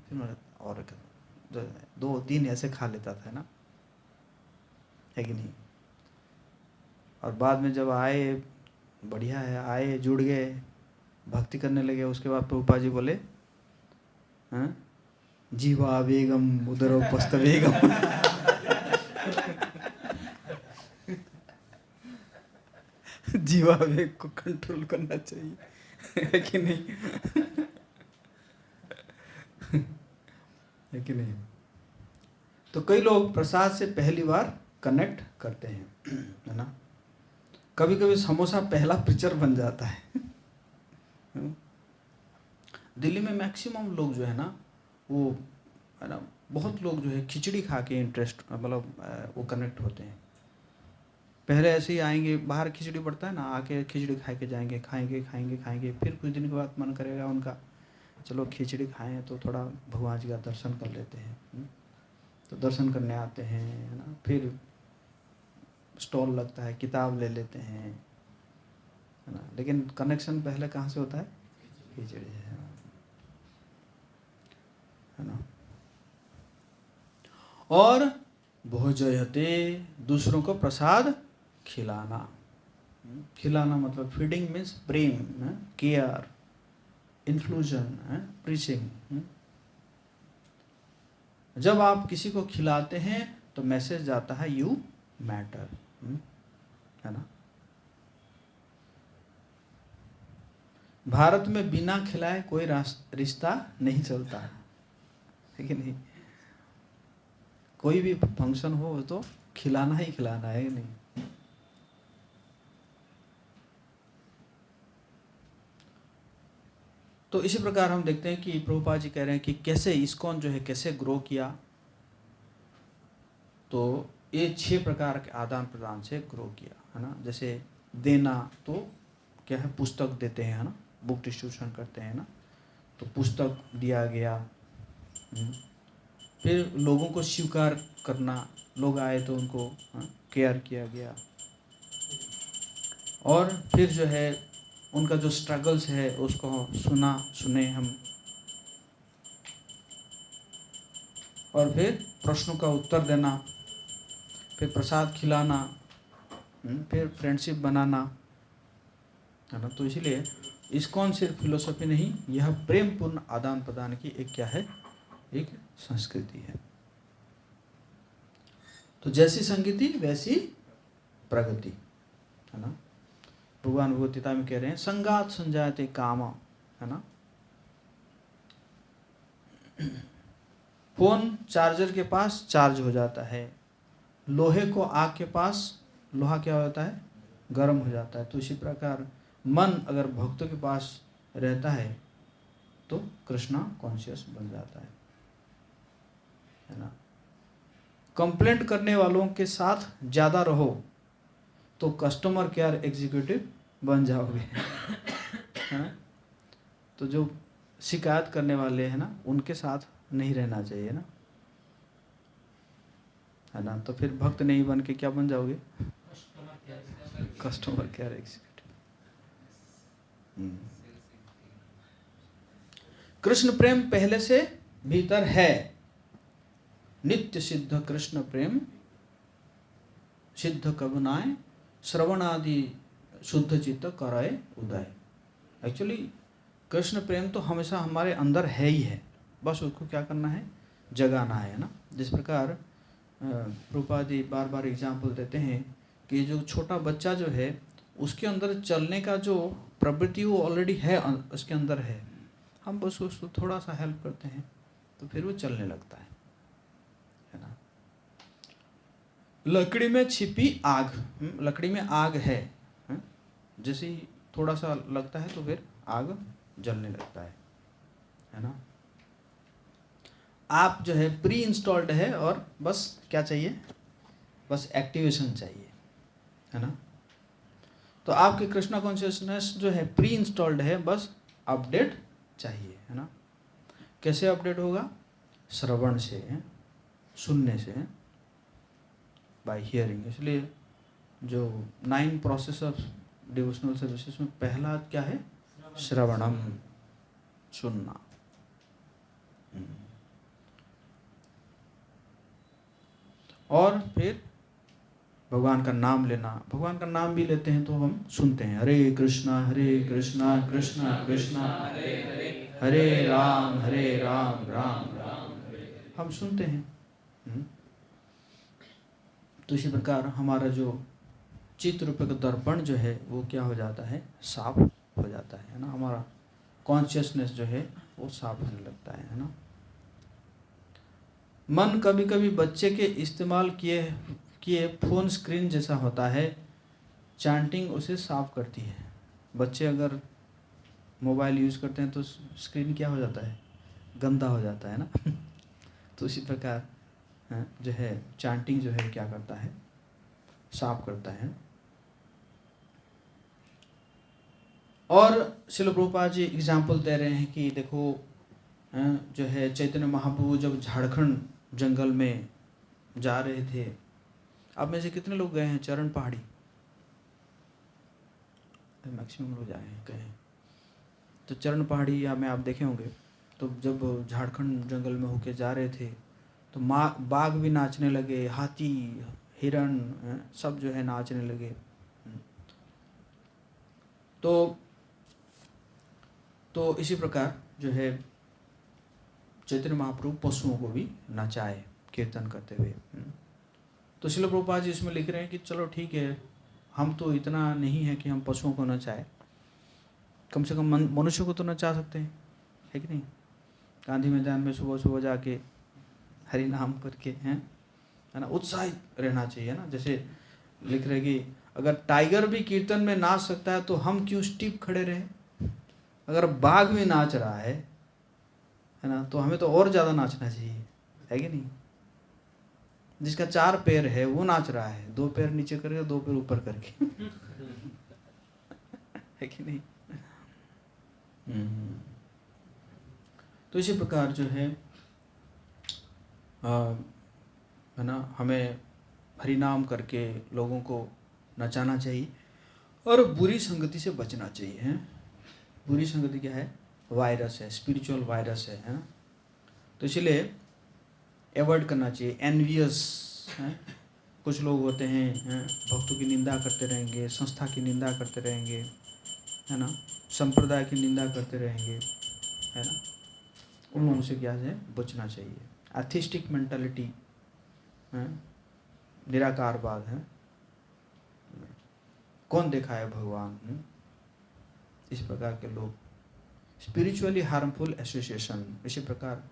फिर मैं और दो तीन ऐसे खा लेता था, है ना, है कि नहीं। और बाद में जब आए, बढ़िया है, आए जुड़ गए भक्ति करने लगे, उसके बाद प्रभुपाद जी बोले हाँ जीवा बेगम उदरो पस्त बेगम जीवा वेग को कंट्रोल करना चाहिए, है कि नहीं है कि नहीं। तो कई लोग प्रसाद से पहली बार कनेक्ट करते हैं, है ना। कभी कभी समोसा पहला पिक्चर बन जाता है दिल्ली में मैक्सिमम लोग जो है ना वो, है ना, बहुत लोग जो है खिचड़ी खा के इंटरेस्ट मतलब वो कनेक्ट होते हैं। पहले ऐसे ही आएंगे, बाहर खिचड़ी पड़ता है ना, आके खिचड़ी खा के जाएंगे, खाएंगे खाएंगे खाएंगे, फिर कुछ दिन के बाद मन करेगा उनका चलो खिचड़ी खाएं तो थोड़ा भगवान जी का दर्शन कर लेते हैं, तो दर्शन करने आते हैं, है ना, फिर स्टॉल लगता है किताब ले लेते हैं, है ना, लेकिन कनेक्शन पहले कहाँ से होता है, खिचड़ी है ना। और भोजयते दूसरों को प्रसाद खिलाना, खिलाना मतलब फीडिंग मीन्स प्रेम, केयर, इंक्लूजन, प्रीचिंग। जब आप किसी को खिलाते हैं तो मैसेज जाता है यू मैटर, है ना। भारत में बिना खिलाए कोई रिश्ता नहीं चलता है कि नहीं। कोई भी फंक्शन हो तो खिलाना ही खिलाना है कि नहीं। तो इसी प्रकार हम देखते हैं कि प्रभुपाद जी कह रहे हैं कि कैसे इस्कॉन जो है कैसे ग्रो किया। तो ये 6 प्रकार के आदान प्रदान से ग्रो किया, है ना। जैसे देना तो क्या है, पुस्तक देते हैं, है ना, बुक डिस्ट्रीब्यूशन करते हैं ना, तो पुस्तक दिया गया, फिर लोगों को स्वीकार करना, लोग आए तो उनको केयर किया गया, और फिर जो है उनका जो स्ट्रगल्स है उसको सुने हम, और फिर प्रश्नों का उत्तर देना, फिर प्रसाद खिलाना, फिर फ्रेंडशिप बनाना, है ना। तो इसीलिए इस्कॉन सिर्फ फिलोसफी नहीं, यह प्रेम पूर्ण आदान प्रदान की एक क्या है, एक संस्कृति है। तो जैसी संगति वैसी प्रगति, है ना। भगवान भगवत गीता में कह रहे हैं संगात संजायते काम, है ना। फोन चार्जर के पास चार्ज हो जाता है, लोहे को आग के पास लोहा क्या होता है, गर्म हो जाता है। तो इसी प्रकार मन अगर भक्तों के पास रहता है तो कृष्णा कॉन्शियस बन जाता है ना। कंप्लेंट करने वालों के साथ ज़्यादा रहो तो कस्टमर केयर एग्जीक्यूटिव बन जाओगे, है ना। तो जो शिकायत करने वाले हैं ना, उनके साथ नहीं रहना चाहिए ना, है ना। तो फिर भक्त नहीं बन के क्या बन जाओगे, कस्टमर केयर एग्जीक्यूटिव। कृष्ण प्रेम पहले से भीतर है, नित्य सिद्ध कृष्ण प्रेम सिद्ध कबुनाए, श्रवण आदि शुद्ध चित्त कराए उदय। एक्चुअली कृष्ण प्रेम तो हमेशा हमारे अंदर है ही है, बस उसको क्या करना है, जगाना है ना। जिस प्रकार प्रभुपाद जी बार बार एग्जाम्पल देते हैं कि जो छोटा बच्चा जो है उसके अंदर चलने का जो प्रवृत्ति वो ऑलरेडी है, उसके अंदर है, हम बस उसको थोड़ा सा हेल्प करते हैं तो फिर वो चलने लगता है ना। लकड़ी में छिपी आग, लकड़ी में आग है, जैसे ही थोड़ा सा लगता है तो फिर आग जलने लगता है ना। आप जो है प्री इंस्टॉल्ड है और बस क्या चाहिए, बस एक्टिवेशन चाहिए, है ना। तो आपके कृष्णा कॉन्शियसनेस जो है प्री इंस्टॉल्ड है, बस अपडेट चाहिए, है ना। कैसे अपडेट होगा, श्रवण से, सुनने से, बाय हियरिंग। इसलिए जो 9 प्रोसेस ऑफ डिवोशनल सर्विसेज में पहला क्या है, श्रवणम, सुनना। और फिर भगवान का नाम लेना, भगवान का नाम भी लेते हैं तो हम सुनते हैं, हरे कृष्णा कृष्णा कृष्णा हरे राम राम राम, हम सुनते हैं। तो इसी प्रकार हमारा जो चित्त रूप का दर्पण जो है वो क्या हो जाता है, साफ हो जाता है ना। हमारा कॉन्शियसनेस जो है वो साफ होने लगता है ना। मन कभी कभी बच्चे के इस्तेमाल किए फोन स्क्रीन जैसा होता है, चैंटिंग उसे साफ करती है। बच्चे अगर मोबाइल यूज़ करते हैं तो स्क्रीन क्या हो जाता है, गंदा हो जाता है ना। तो इसी प्रकार जो है चैंटिंग जो है क्या करता है, साफ करता है। और श्रील प्रभुपाद जी एग्जाम्पल दे रहे हैं कि देखो जो है चैतन्य महाप्रभु जब झारखंड जंगल में जा रहे थे, आप में से कितने लोग गए हैं चरण पहाड़ी, मैक्सिमम लोग जाए हैं, गए हैं। तो चरण पहाड़ी या में आप देखे होंगे, तो जब झारखंड जंगल में होके जा रहे थे तो बाघ भी नाचने लगे, हाथी, हिरण, सब जो है नाचने लगे। तो इसी प्रकार जो है चैतन्य महाप्रभु पशुओं को भी नचाए कीर्तन करते हुए। तो श्रील प्रभुपाद जी इसमें लिख रहे हैं कि चलो ठीक है, हम तो इतना नहीं है कि हम पशुओं को नचाए, कम से कम मनुष्य को तो नचा सकते हैं, है कि नहीं। गांधी मैदान में सुबह सुबह जाके हरि नाम करके हैं, है ना, उत्साहित रहना चाहिए ना। जैसे लिख रहे कि अगर टाइगर भी कीर्तन में नाच सकता है तो हम क्यों स्टिप खड़े रहे। अगर बाघ भी नाच रहा है ना, तो हमें तो और ज़्यादा नाचना चाहिए, है कि नहीं। जिसका 4 पैर है वो नाच रहा है, 2 पैर नीचे करके 2 पैर ऊपर करके, है कि नहीं। तो इसी प्रकार जो है है ना, हमें हरिनाम करके लोगों को नचाना चाहिए और बुरी संगति से बचना चाहिए। हैं, बुरी संगति क्या है? वायरस है, स्पिरिचुअल वायरस है ना। तो इसलिए अवॉइड करना चाहिए। एनवियस हैं, कुछ लोग होते हैं, भक्तों की निंदा करते रहेंगे, संस्था की निंदा करते रहेंगे, है ना, संप्रदाय की निंदा करते रहेंगे, है ना। उन लोगों से क्या है? बचना चाहिए। एथिस्टिक मेंटालिटी है, निराकारवाद है, कौन देखा है भगवान, इस प्रकार के लोग, स्पिरिचुअली हार्मफुल एसोसिएशन, इसी प्रकार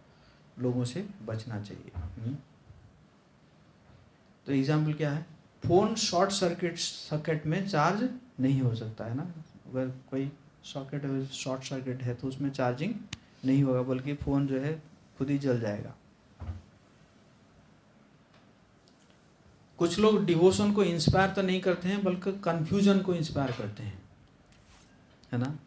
लोगों से बचना चाहिए। तो एग्जाम्पल क्या है? फोन शॉर्ट सर्किट में चार्ज नहीं हो सकता है ना। अगर कोई शॉर्ट सर्किट है तो उसमें चार्जिंग नहीं होगा, बल्कि फ़ोन जो है खुद ही जल जाएगा। कुछ लोग डिवोशन को इंस्पायर तो नहीं करते हैं, बल्कि कन्फ्यूजन को इंस्पायर करते हैं, है ना।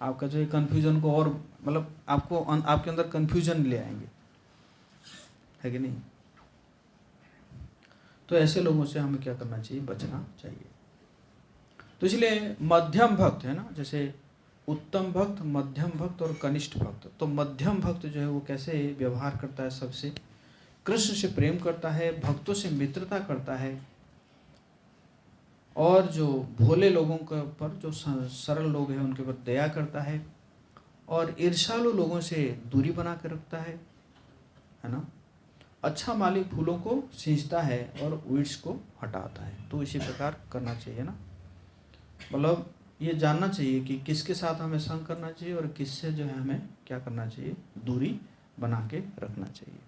आपका जो है कन्फ्यूजन को और मतलब आपको आपके अंदर कन्फ्यूजन ले आएंगे, है कि नहीं। तो ऐसे लोगों से हमें क्या करना चाहिए? बचना चाहिए। तो इसलिए मध्यम भक्त है ना, जैसे उत्तम भक्त, मध्यम भक्त और कनिष्ठ भक्त। तो मध्यम भक्त जो है वो कैसे व्यवहार करता है? सबसे कृष्ण से प्रेम करता है, भक्तों से मित्रता करता है, और जो भोले लोगों के ऊपर, जो सरल लोग हैं उनके ऊपर दया करता है, और ईर्ष्यालु लोगों से दूरी बना कर रखता है ना। अच्छा माली फूलों को सींचता है और वीड्स को हटाता है। तो इसी प्रकार करना चाहिए ना। मतलब ये जानना चाहिए कि किसके साथ हमें संग करना चाहिए और किससे जो है हमें क्या करना चाहिए? दूरी बना के रखना चाहिए।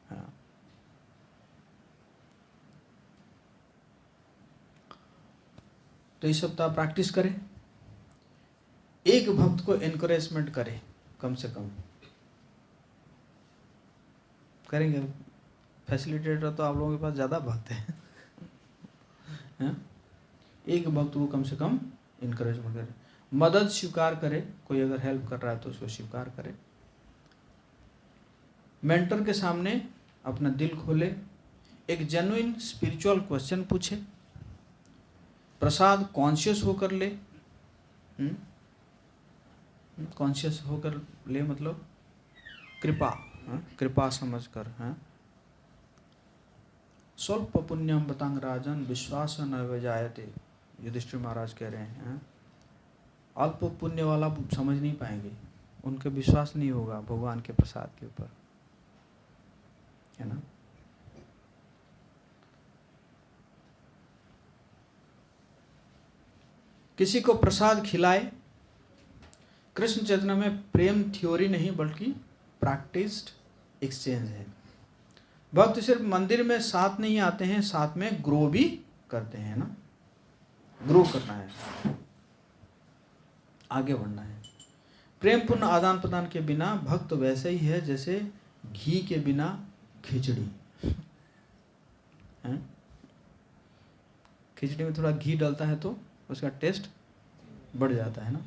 हाँ, तो इस सप्ताह प्रैक्टिस करें, एक भक्त को एनकरेजमेंट करें, कम से कम करेंगे। फैसिलिटेटर तो आप लोगों के पास ज़्यादा भक्त हैं, एक भक्त को कम से कम इनकरेजमेंट करें, मदद स्वीकार करे। कोई अगर हेल्प कर रहा है तो उसको स्वीकार करे। मेंटर के सामने अपना दिल खोले, एक जेन्युइन स्पिरिचुअल क्वेश्चन पूछे, प्रसाद कॉन्शियस होकर ले। कॉन्शियस होकर ले मतलब कृपा, कृपा समझकर। स्वल्प पुण्यम बतांग राजन विश्वास न विजायते, युधिष्ठिर महाराज कह रहे हैं। अल्प पुण्य वाला समझ नहीं पाएंगे, उनके विश्वास नहीं होगा भगवान के प्रसाद के ऊपर, है ना। किसी को प्रसाद खिलाए। कृष्ण चैतन्य में प्रेम थ्योरी नहीं बल्कि प्रैक्टिस्ड एक्सचेंज है। भक्त सिर्फ मंदिर में साथ नहीं आते हैं, साथ में ग्रो भी करते हैं ना। ग्रो करना है, आगे बढ़ना है। प्रेम पूर्ण आदान प्रदान के बिना भक्त वैसे ही है जैसे घी के बिना खिचड़ी है। खिचड़ी में थोड़ा घी डालता है तो उसका टेस्ट बढ़ जाता है ना।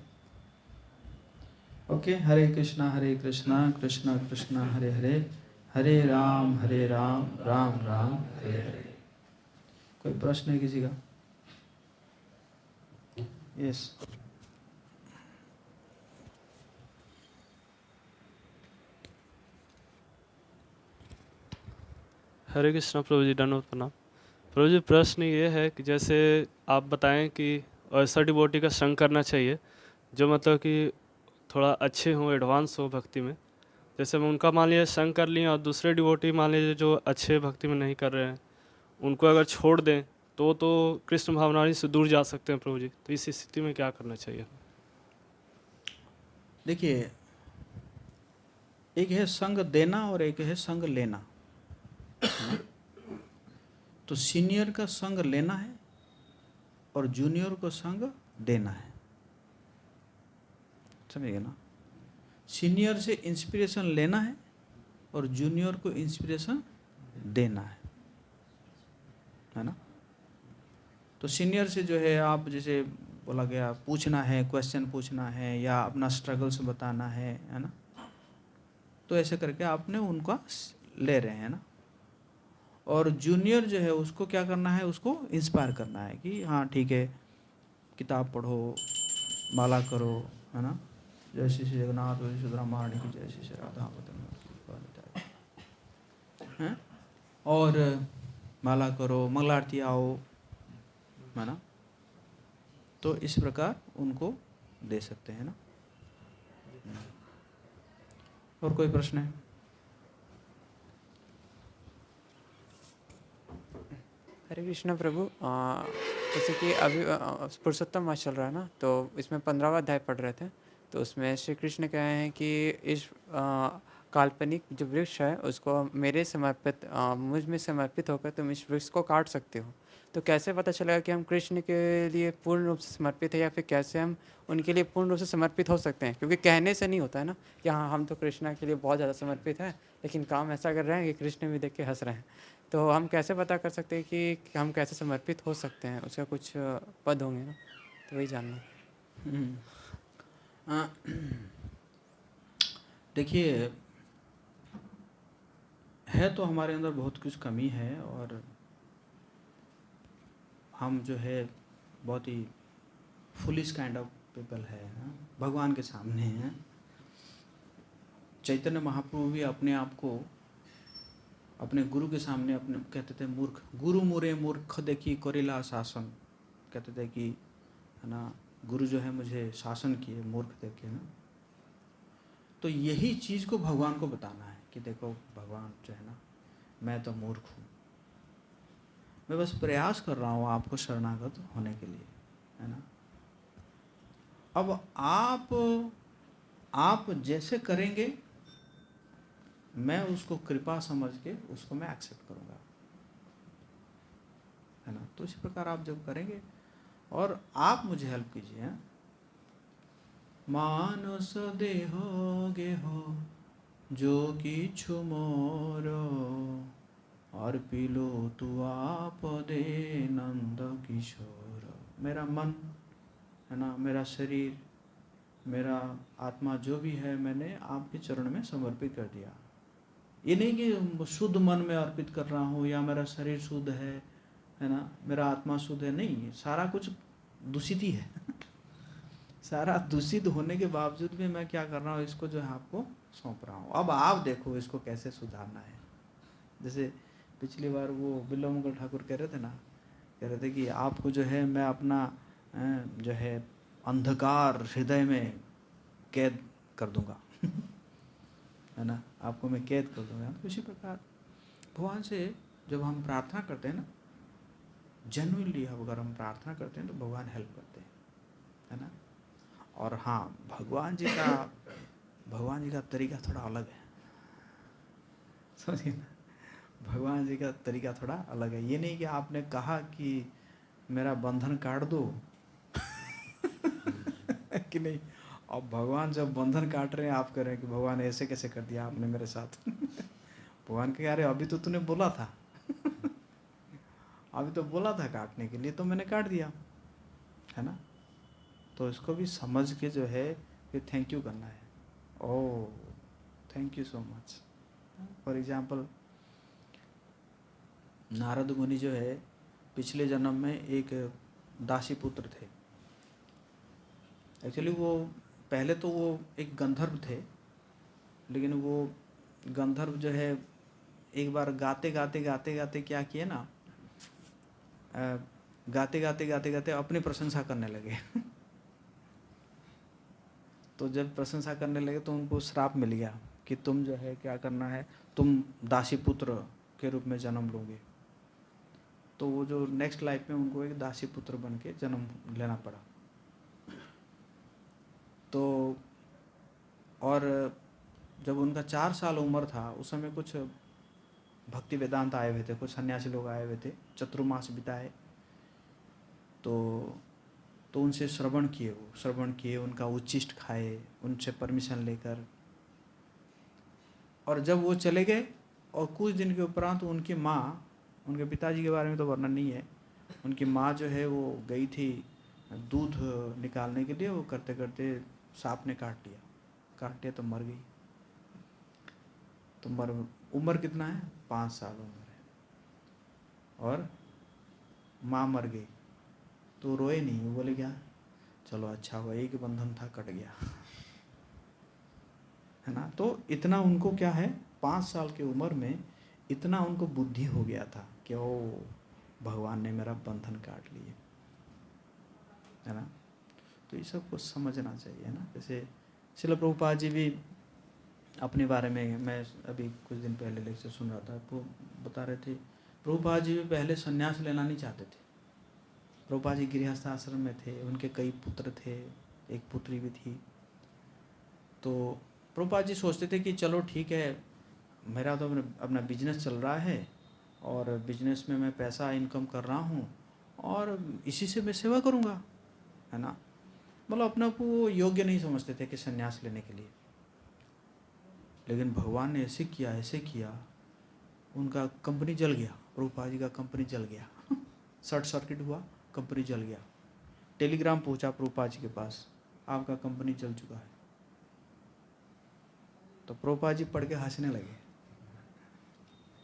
ओके, हरे कृष्णा कृष्णा कृष्णा हरे हरे, हरे राम राम राम हरे हरे। कोई प्रश्न है किसी का? यस। हरे कृष्णा प्रभु जी, दंडवत प्रणाम। प्रभु जी, प्रश्न ये है कि जैसे आप बताएं कि ऐसा डिवोटी का संग करना चाहिए जो मतलब कि थोड़ा अच्छे हों, एडवांस हो भक्ति में। जैसे हम उनका मान लीजिए संग कर लिए और दूसरे डिवोटी मान लीजिए जो अच्छे भक्ति में नहीं कर रहे हैं, उनको अगर छोड़ दें तो कृष्ण भावनानी से दूर जा सकते हैं प्रभु जी। तो इस स्थिति में क्या करना चाहिए? देखिए, एक है संग देना और एक है संग लेना। तो सीनियर का संग लेना है और जूनियर को संग देना है, समझिए ना। सीनियर से इंस्पिरेशन लेना है और जूनियर को इंस्पिरेशन देना है ना। तो सीनियर से जो है आप जैसे बोला गया पूछना है, क्वेश्चन पूछना है या अपना स्ट्रगल्स बताना है ना। तो ऐसे करके आपने उनका ले रहे हैं ना, और जूनियर जो है उसको क्या करना है, उसको इंस्पायर करना है कि हाँ ठीक है, किताब पढ़ो, माला करो, है ना, जय श्री श्री जगन्नाथ जय श्री महारानी की जय, श्री श्री राधा हैं, और माला करो, मंगल आरती आओ, है ना। तो इस प्रकार उनको दे सकते हैं ना। और कोई प्रश्न है? हरे कृष्णा प्रभु, जैसे कि अभी पुरुषोत्तम मास चल रहा है ना, तो इसमें 15वां अध्याय पढ़ रहे थे, तो उसमें श्री कृष्ण कह रहे हैं कि इस काल्पनिक जो वृक्ष है उसको मेरे समर्पित, मुझ में समर्पित होकर तुम इस वृक्ष को काट सकते हो। तो कैसे पता चलेगा कि हम कृष्ण के लिए पूर्ण रूप से समर्पित है, या फिर कैसे हम उनके लिए पूर्ण रूप से समर्पित हो सकते हैं? क्योंकि कहने से नहीं होता है ना कि हाँ हम तो कृष्णा के लिए बहुत ज़्यादा समर्पित हैं, लेकिन काम ऐसा कर रहे हैं कि कृष्ण भी देख के हंस रहे हैं। तो हम कैसे पता कर सकते हैं कि हम कैसे समर्पित हो सकते हैं? उसका कुछ पद होंगे ना, तो वही जानना। देखिए, है तो हमारे अंदर बहुत कुछ कमी है, और हम जो है बहुत ही फुलिश काइंड ऑफ पीपल है ना, भगवान के सामने हैं। चैतन्य महाप्रभु भी अपने आप को अपने गुरु के सामने अपने कहते थे मूर्ख, गुरु मुरे मूर्ख देखी करेला शासन, कहते थे कि है ना, गुरु जो है मुझे शासन किए मूर्ख देखे ना। तो यही चीज़ को भगवान को बताना है कि देखो भगवान जो है ना, मैं तो मूर्ख हूँ, मैं बस प्रयास कर रहा हूँ आपको शरणागत होने के लिए, है ना। अब आप जैसे करेंगे मैं उसको कृपा समझ के उसको मैं एक्सेप्ट करूँगा, है ना। तो इसी प्रकार आप जब करेंगे और आप मुझे हेल्प कीजिए। मानस देह गेहो जो किछु मोर, अर्पिलो तु आप दे नंद किशोर। मेरा मन है ना, मेरा शरीर, मेरा आत्मा जो भी है मैंने आपके चरण में समर्पित कर दिया। ये नहीं कि शुद्ध मन में अर्पित कर रहा हूँ या मेरा शरीर शुद्ध है ना, मेरा आत्मा शुद्ध है, नहीं, सारा कुछ दूषित ही है सारा दूषित होने के बावजूद भी मैं क्या कर रहा हूँ, इसको जो है आपको सौंप रहा हूँ। अब आप देखो इसको कैसे सुधारना है। जैसे पिछली बार वो बिल्लो मंगल ठाकुर कह रहे थे ना, कह रहे थे कि आपको जो है मैं अपना जो है अंधकार हृदय में कैद कर दूंगा है ना, आपको मैं कैद कर दूंगा। तो इसी प्रकार भगवान से जब हम प्रार्थना करते हैं ना, जेन्युइनली अगर हम प्रार्थना करते हैं तो भगवान हेल्प करते हैं, है ना। और हाँ, भगवान जी का तरीका थोड़ा अलग है, समझिए ना, भगवान जी का तरीका थोड़ा अलग है। ये नहीं कि आपने कहा कि मेरा बंधन काट दो कि नहीं, अब भगवान जब बंधन काट रहे हैं आप कह रहे हैं कि भगवान ऐसे कैसे कर दिया आपने मेरे साथ भगवान कह रहे अभी तो तूने बोला था अभी तो बोला था काटने के लिए, तो मैंने काट दिया, है ना। तो इसको भी समझ के जो है फिर थैंक यू करना है। Oh thank you so much. For example Narad मुनि जो है पिछले जन्म में एक दासी पुत्र थे। एक्चुअली वो पहले तो वो एक गंधर्व थे, लेकिन वो गंधर्व जो है एक बार गाते गाते क्या किए ना, गाते गाते अपनी प्रशंसा करने लगे तो जब प्रशंसा करने लगे तो उनको श्राप मिल गया कि तुम जो है क्या करना है, तुम दासी पुत्र के रूप में जन्म लोगे। तो वो जो नेक्स्ट लाइफ में उनको एक दासी पुत्र बन के जन्म लेना पड़ा। तो और जब उनका 4 साल उम्र था उस समय कुछ भक्ति वेदांत आए हुए थे, कुछ सन्यासी लोग आए हुए थे, चतुर्मास बिताए। तो उनसे श्रवण किए, उनका उच्चिष्ट खाए, उनसे परमिशन लेकर। और जब वो चले गए और कुछ दिन के उपरांत उनकी माँ, उनके पिताजी के बारे में तो वर्णन नहीं है, उनकी माँ जो है वो गई थी दूध निकालने के लिए, वो करते करते सांप ने काट लिया तो मर गई। तो उम्र कितना है? 5 साल उम्र है, और माँ मर गई तो रोए नहीं, वो बोले क्या, चलो अच्छा हुआ, एक बंधन था कट गया, है ना। तो इतना उनको क्या है, 5 साल की उम्र में इतना उनको बुद्धि हो गया था कि ओ भगवान ने मेरा बंधन काट लिए, है ना। तो ये सब कुछ समझना चाहिए ना। जैसे श्रील प्रभुपाद जी भी अपने बारे में, मैं अभी कुछ दिन पहले लेक्चर सुन रहा था, वो बता रहे थे प्रभुपाद जी भी पहले संन्यास लेना नहीं चाहते थे। प्रभुपाद जी गृहस्थ आश्रम में थे, उनके कई पुत्र थे, एक पुत्री भी थी। तो प्रभुपाद जी सोचते थे कि चलो ठीक है, मेरा तो अपना बिजनेस चल रहा है और बिजनेस में मैं पैसा इनकम कर रहा हूँ और इसी से मैं सेवा करूँगा, है ना। मतलब अपने आप को योग्य नहीं समझते थे कि संन्यास लेने के लिए। लेकिन भगवान ने ऐसे किया, उनका कंपनी जल गया, प्रभुपाद जी का कंपनी जल गया शॉर्ट सर्किट हुआ, कंपनी जल गया। टेलीग्राम पहुंचा प्रभुपाद जी के पास, आपका कंपनी जल चुका है। तो प्रभुपाद जी पढ़ के हंसने लगे।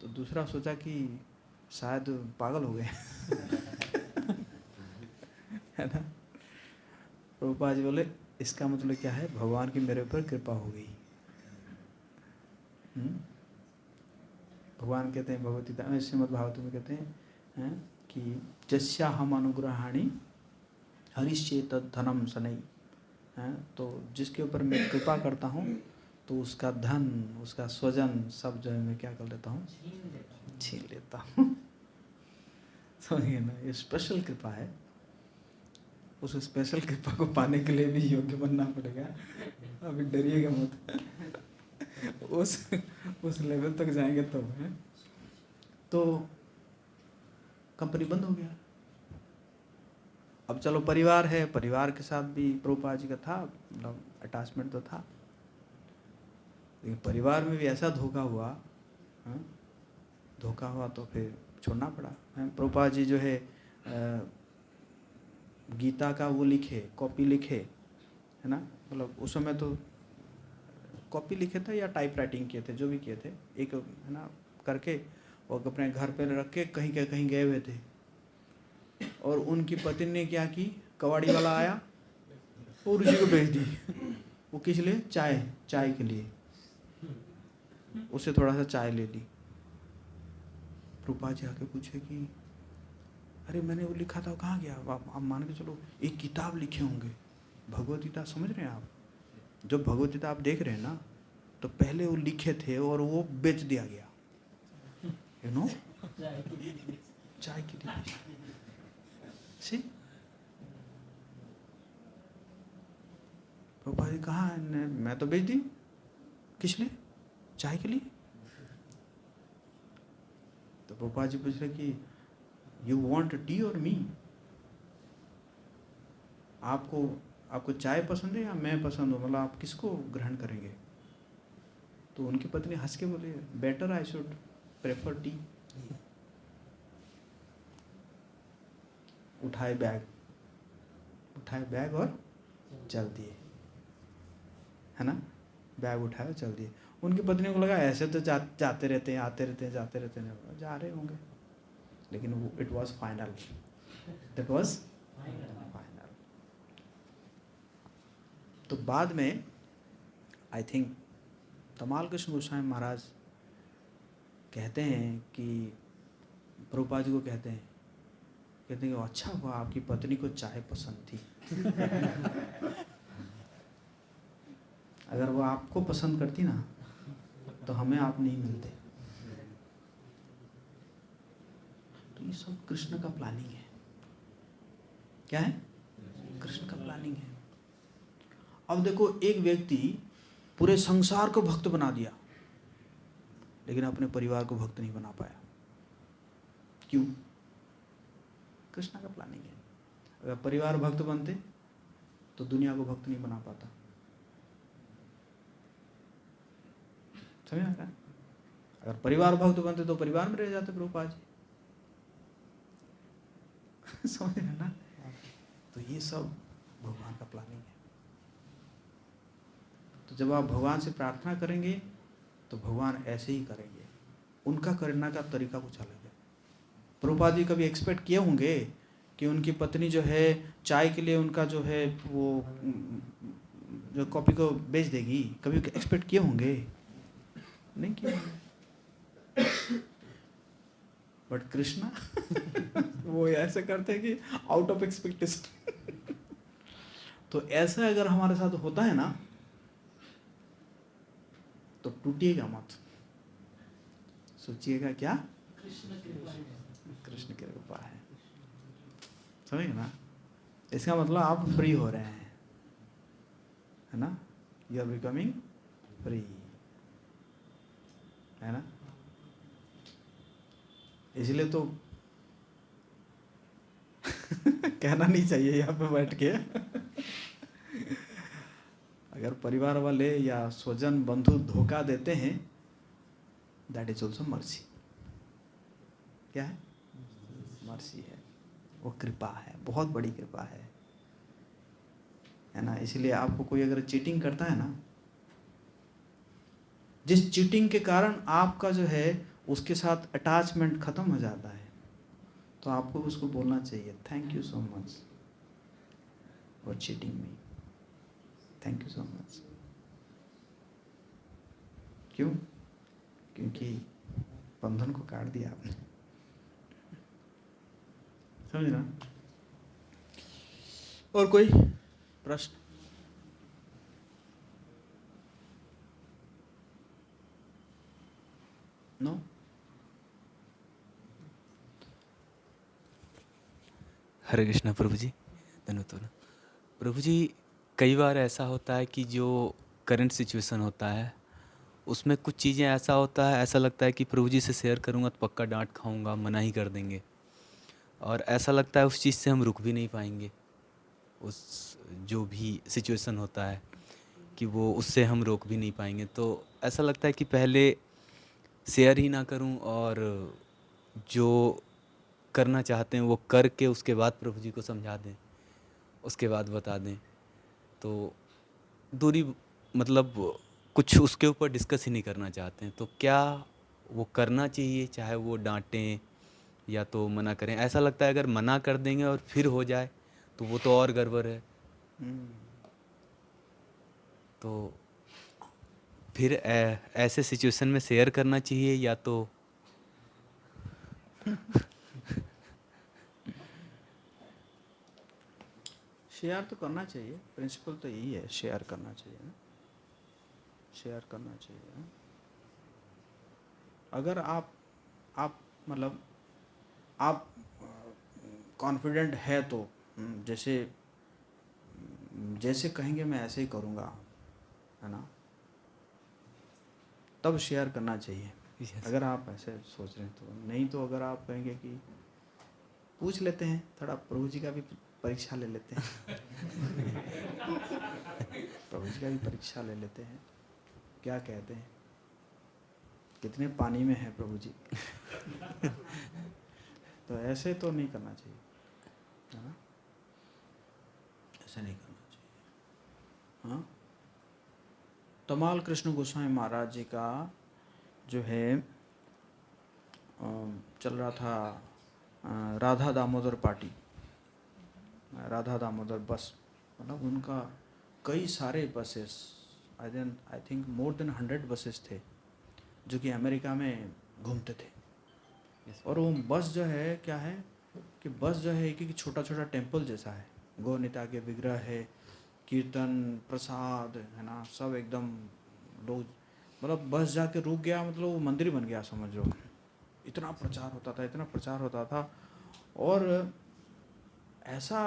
तो दूसरा सोचा कि शायद पागल हो गए है ना। प्रभुपाद जी बोले इसका मतलब क्या है, भगवान की मेरे ऊपर कृपा हो गई। भगवान कहते हैं भगवत गीता में, श्रीमद् भागवत में कहते हैं कि जस्या हम अनुग्रहाणि हरिश्चेत धनम सनई, हैं, तो जिसके ऊपर मैं कृपा करता हूँ तो उसका धन, उसका स्वजन सब जो है मैं क्या कर लेता हूँ, छीन लेता हूँ समझिए ना। ये स्पेशल कृपा है। उस स्पेशल कृपा को पाने के लिए भी योग्य बनना पड़ेगा। अभी डरिएगा मत उस लेवल तक जाएंगे तो है। तो कंपनी बंद हो गया। अब चलो परिवार है, परिवार के साथ भी प्रभुपाद जी का था, मतलब अटैचमेंट तो था, लेकिन परिवार में भी ऐसा धोखा हुआ, धोखा हुआ तो फिर छोड़ना पड़ा। प्रभुपाद जी जो है गीता का वो लिखे, कॉपी लिखे, है ना। मतलब उस समय तो कॉपी लिखे थे या टाइप राइटिंग किए थे, जो भी किए थे, एक है ना करके, और अपने घर पे रख के कहीं गए हुए थे। और उनकी पत्नी ने क्या की, कबाड़ी वाला आया और उसी को भेज दी। वो किस लिए, चाय के लिए, उससे थोड़ा सा चाय ले ली। प्रभुपाद जी आके पूछे कि अरे मैंने वो लिखा था, वो कहाँ गया। आप मान के चलो एक किताब लिखे होंगे, भगवत गीता, समझ रहे हैं आप। जब भगवत गीता आप देख रहे हैं ना, तो पहले वो लिखे थे और वो बेच दिया गया, यू नो, चाय के लिए। सी प्रभुपाद जी कहाँ है, मैं तो बेच दी, किस लिए, चाय के लिए। तो प्रभुपाद जी पूछ रहे कि यू वांट टी और मी, आपको चाय पसंद है या मैं पसंद हूँ, मतलब आप किसको ग्रहण करेंगे। तो उनकी पत्नी हंस के बोले better I should prefer tea. उठाए बैग और चल दिए, है ना। बैग उठाया चल दिए। उनकी पत्नी को लगा ऐसे तो जाते रहते हैं, आते रहते हैं, जाते रहते हैं, जा रहे होंगे, लेकिन वो it was final, that was final. तो बाद में आई थिंक तमाल कृष्ण गोस्वामी महाराज कहते हैं कि प्रभुपाद जी को कहते हैं कि अच्छा हुआ आपकी पत्नी को चाय पसंद थी अगर वो आपको पसंद करती ना तो हमें आप नहीं मिलते। तो ये सब कृष्ण का प्लानिंग है। क्या है, कृष्ण का प्लानिंग है। अब देखो एक व्यक्ति पूरे संसार को भक्त बना दिया, लेकिन अपने परिवार को भक्त नहीं बना पाया। क्यों? कृष्ण का प्लानिंग है। अगर परिवार भक्त बनते तो दुनिया को भक्त नहीं बना पाता। समझ आ रहा है? अगर परिवार भक्त बनते तो परिवार में रह जाते प्रभुपाद जी। समझ रहे ना। तो ये सब भगवान का प्लानिंग है। तो जब आप भगवान से प्रार्थना करेंगे तो भगवान ऐसे ही करेंगे। उनका करने का तरीका कुछ अलग है। प्रभुपाद जी कभी एक्सपेक्ट किए होंगे कि उनकी पत्नी जो है चाय के लिए उनका जो है वो जो कॉपी को बेच देगी, कभी एक्सपेक्ट किए होंगे? नहीं किए होंगे। बट कृष्णा वो ऐसे करते हैं कि आउट ऑफ एक्सपेक्टेशन। तो ऐसा अगर हमारे साथ होता है ना तो टूटिएगा मत, सोचिएगा क्या कृष्ण की कृपा है। समझे ना? इसका मतलब आप फ्री हो रहे हैं, है ना? यू आर बिकमिंग फ्री, है ना? इसलिए तो कहना नहीं चाहिए यहाँ पे बैठ के। अगर परिवार वाले या स्वजन बंधु धोखा देते हैं, दैट इज ऑल्सो मर्सी। क्या है? मर्सी है, वो कृपा है, बहुत बड़ी कृपा है ना? इसलिए आपको कोई अगर चीटिंग करता है ना, जिस चीटिंग के कारण आपका जो है उसके साथ अटैचमेंट खत्म हो जाता है, तो आपको उसको बोलना चाहिए thank you so much for cheating me, thank you so much. क्यों? क्योंकि बंधन को काट दिया आपने। समझ ना? और कोई प्रश्न? नो? हरे कृष्णा प्रभु जी, धन्यवाद प्रभु जी। कई बार ऐसा होता है कि जो करंट सिचुएशन होता है उसमें कुछ चीज़ें ऐसा होता है, ऐसा लगता है कि प्रभु जी से शेयर करूँगा तो पक्का डांट खाऊंगा, मना ही कर देंगे, और ऐसा लगता है उस चीज़ से हम रुक भी नहीं पाएंगे। उस जो भी सिचुएशन होता है कि वो उससे हम रोक भी नहीं पाएंगे, तो ऐसा लगता है कि पहले शेयर ही ना करूं और जो करना चाहते हैं वो करके उसके बाद प्रभु जी को समझा दें, उसके बाद बता दें। तो दूरी मतलब कुछ उसके ऊपर डिस्कस ही नहीं करना चाहते हैं, तो क्या वो करना चाहिए, चाहे वो डांटें या तो मना करें? ऐसा लगता है अगर मना कर देंगे और फिर हो जाए तो वो तो और गड़बड़ है। तो फिर ऐसे सिचुएशन में शेयर करना चाहिए या तो शेयर तो करना चाहिए, प्रिंसिपल तो यही है, शेयर करना चाहिए ना, शेयर करना चाहिए ना? अगर आप मतलब आप कॉन्फिडेंट है तो जैसे जैसे कहेंगे मैं ऐसे ही करूँगा, है ना? तब शेयर करना चाहिए। Yes. अगर आप ऐसे सोच रहे हैं तो। नहीं तो अगर आप कहेंगे कि पूछ लेते हैं, थोड़ा प्रभु जी का भी परीक्षा ले लेते हैं। प्रभु जी का भी परीक्षा ले लेते हैं, क्या कहते हैं, कितने पानी में है प्रभु जी। तो ऐसे तो नहीं करना चाहिए, है ना? ऐसे नहीं करना चाहिए। हाँ, तमाल कृष्ण गोस्वामी महाराज जी का जो है चल रहा था राधा दामोदर पार्टी, राधा दामोदर बस, मतलब उनका कई सारे buses, I think more than 100 buses थे जो कि अमेरिका में घूमते थे। और वो बस जो है क्या है कि बस जो है एक छोटा छोटा टेम्पल जैसा है, गौनिता के विग्रह है, कीर्तन प्रसाद है ना, सब एकदम लोग, मतलब बस जाके रुक गया, मतलब वो मंदिर बन गया समझ लो। इतना प्रचार होता था, इतना प्रचार होता था, और ऐसा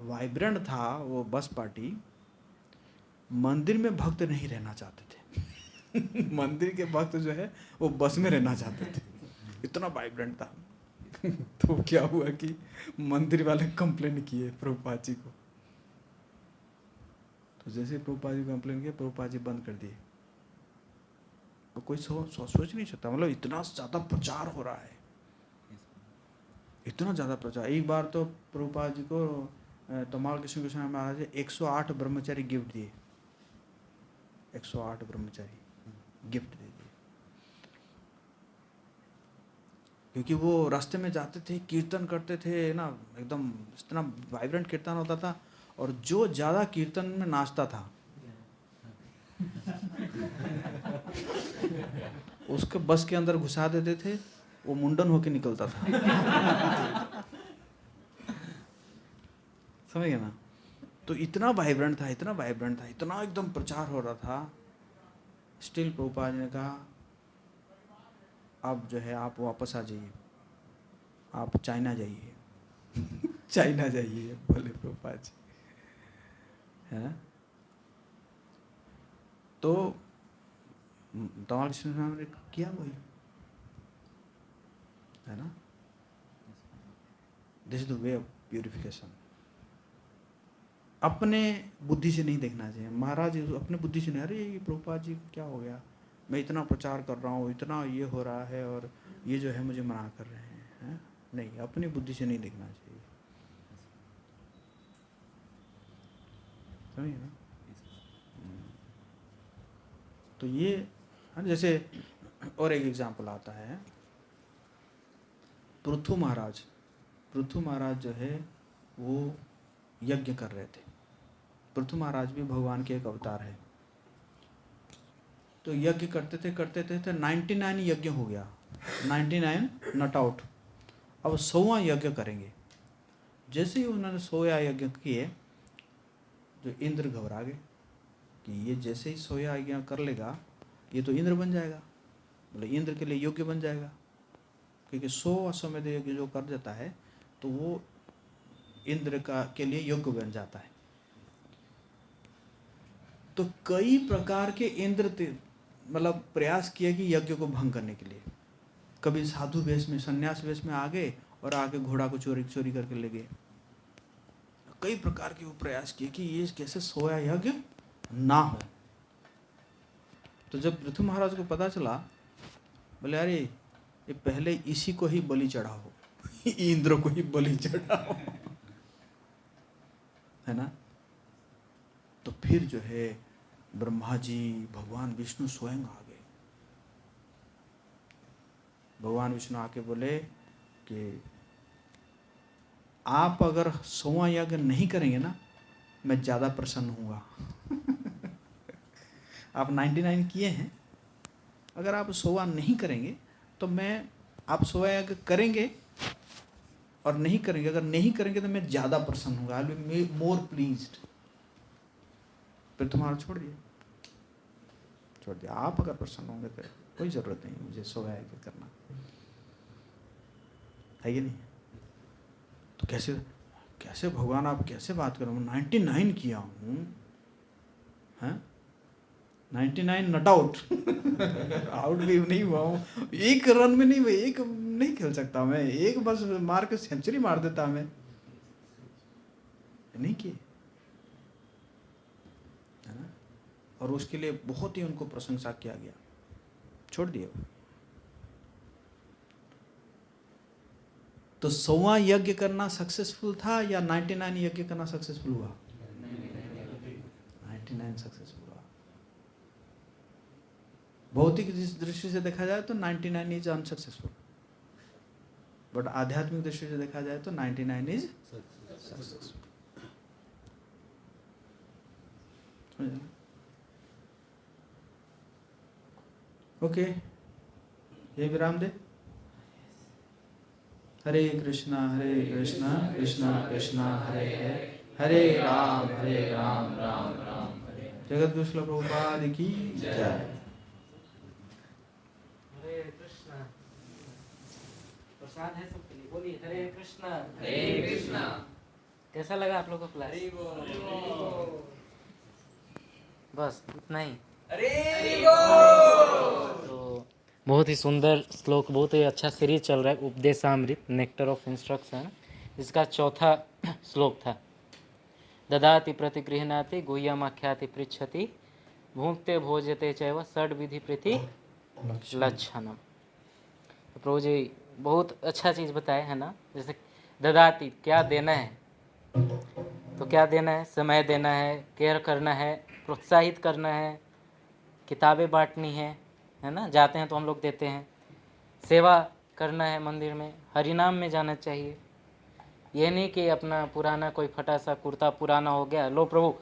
वाइब्रेंट था वो बस पार्टी, मंदिर में भक्त नहीं रहना चाहते थे। मंदिर के भक्त जो है वो बस में रहना चाहते थे, इतना वाइब्रेंट था। तो क्या हुआ कि मंदिर वाले कंप्लेन किए प्रभुपाद जी को, तो जैसे प्रभुपाद जी कंप्लेन किए, प्रभुपाद जी बंद कर दिए। तो कोई सोच नहीं सकता, मतलब इतना ज़्यादा प्रचार हो रहा है, इतना ज़्यादा प्रचार। एक बार तो प्रभुपाद जी को तमाल कृष्ण गोस्वामी महाराज जी 108 ब्रह्मचारी गिफ्ट दिए, 108 ब्रह्मचारी गिफ्ट दे दिए। क्योंकि वो रास्ते में जाते थे, कीर्तन करते थे ना, एकदम इतना वाइब्रेंट कीर्तन होता था, और जो ज़्यादा कीर्तन में नाचता था उसके बस के अंदर घुसा देते थे, वो मुंडन होके निकलता था। समझ गए ना? तो इतना वाइब्रेंट था, इतना वाइब्रेंट था, इतना एकदम प्रचार हो रहा था। स्टिल प्रभुपाद ने कहा अब जो है आप वापस आ जाइए, आप चाइना जाइए। चाइना जाइए बोले प्रभुपाद जी, है ना? तो तमाल कृष्ण स्वामी ने किया वही, है ना? This is the way of purification. अपने बुद्धि से नहीं देखना चाहिए। महाराज अपने बुद्धि से नहीं, अरे ये प्रभुपाद जी क्या हो गया, मैं इतना प्रचार कर रहा हूँ, इतना ये हो रहा है, और ये जो है मुझे मना कर रहे हैं। नहीं, अपनी बुद्धि से नहीं देखना चाहिए। समझिए ना? तो ये जैसे और एक एग्जाम्पल आता है, पृथु महाराज जो है वो यज्ञ कर रहे थे। पृथु महाराज भी भगवान के एक अवतार है। तो यज्ञ करते थे 99 यज्ञ हो गया, 99 नट आउट। अब 100वां यज्ञ करेंगे। जैसे ही उन्होंने 100वां यज्ञ किए, जो इंद्र घबरा गए कि ये जैसे ही 100वां यज्ञ कर लेगा ये तो इंद्र बन जाएगा, बोले इंद्र के लिए योग्य बन जाएगा, क्योंकि 100 अश्वमेध यज्ञ जो कर जाता है तो वो इंद्र का के लिए योग्य बन जाता है। तो कई प्रकार के इंद्र मतलब प्रयास किए कि यज्ञ को भंग करने के लिए। कभी साधु वेश में, सन्यास वेश में आ गए और आके घोड़ा को चोरी करके ले गए। कई प्रकार के वो प्रयास किए कि ये कैसे 100वां यज्ञ ना हो। तो जब पृथु महाराज को पता चला, बोले अरे ये पहले इसी को ही बलि चढ़ाओ, इंद्र को ही बलि चढ़ाओ, है ना? तो फिर जो है ब्रह्मा जी, भगवान विष्णु स्वयं आ गए। भगवान विष्णु आके बोले कि आप अगर 100वां यज्ञ नहीं करेंगे ना, मैं ज़्यादा प्रसन्न हूँगा। आप 99 किए हैं, अगर आप 100वां नहीं करेंगे तो मैं, आप 100वां यज्ञ करेंगे और नहीं करेंगे, अगर नहीं करेंगे तो मैं ज़्यादा प्रसन्न हूँगा, I will be more pleased. फिर तुम्हारा छोड़ दिया। आप अगर प्रसन्न होंगे तो कोई ज़रूरत नहीं मुझे 100वां यज्ञ करना, है कि नहीं? तो कैसे भगवान आप कैसे बात करो, 99 किया हूँ, हैं? 99 नट आउट। आउट भी नहीं हुआ हूँ, एक रन में नहीं, एक नहीं खेल सकता मैं, एक बस मार के सेंचुरी मार देता मैं, नहीं किए, है ना? और उसके लिए बहुत ही उनको प्रशंसा किया गया, छोड़ दिए। तो 100वां यज्ञ करना सक्सेसफुल था या 99 यज्ञ करना सक्सेसफुल हुआ? 99 सक्सेसफुल हुआ। भौतिक दृष्टि से देखा जाए तो 99 इज अनसक्सेसफुल, बट आध्यात्मिक दृष्टि से देखा जाए तो 99 इज सक्सेसफुल। ओके, ये विराम दे। हरे कृष्णा कृष्णा कृष्णा हरे हरे, हरे राम राम राम हरे। जगत गुरु श्रील प्रभुपाद की जय। हरे कृष्णा। प्रसाद है सबके लिए, बोलिए हरे कृष्णा। कैसा लगा आप लोगों को क्लास? बस इतना ही। तो बहुत ही सुंदर श्लोक, बहुत ही अच्छा सीरीज चल रहा है उपदेशामृत, नेक्टर ऑफ इंस्ट्रक्शन। इसका चौथा श्लोक था, ददाति प्रतिगृह्णाति गुह्यमाख्याति पृच्छति भुंक्ते भोज्यते चैव षड्विधि प्रीति लक्षणम। तो प्रभु जी बहुत अच्छा चीज़ बताए है ना, जैसे ददाति क्या देना है, तो क्या देना है, समय देना है, केयर करना है, प्रोत्साहित करना है, किताबें बांटनी है ना, जाते हैं तो हम लोग देते हैं, सेवा करना है मंदिर में, हरिनाम में जाना चाहिए। ये नहीं कि अपना पुराना कोई फटा सा कुर्ता पुराना हो गया, लो प्रभु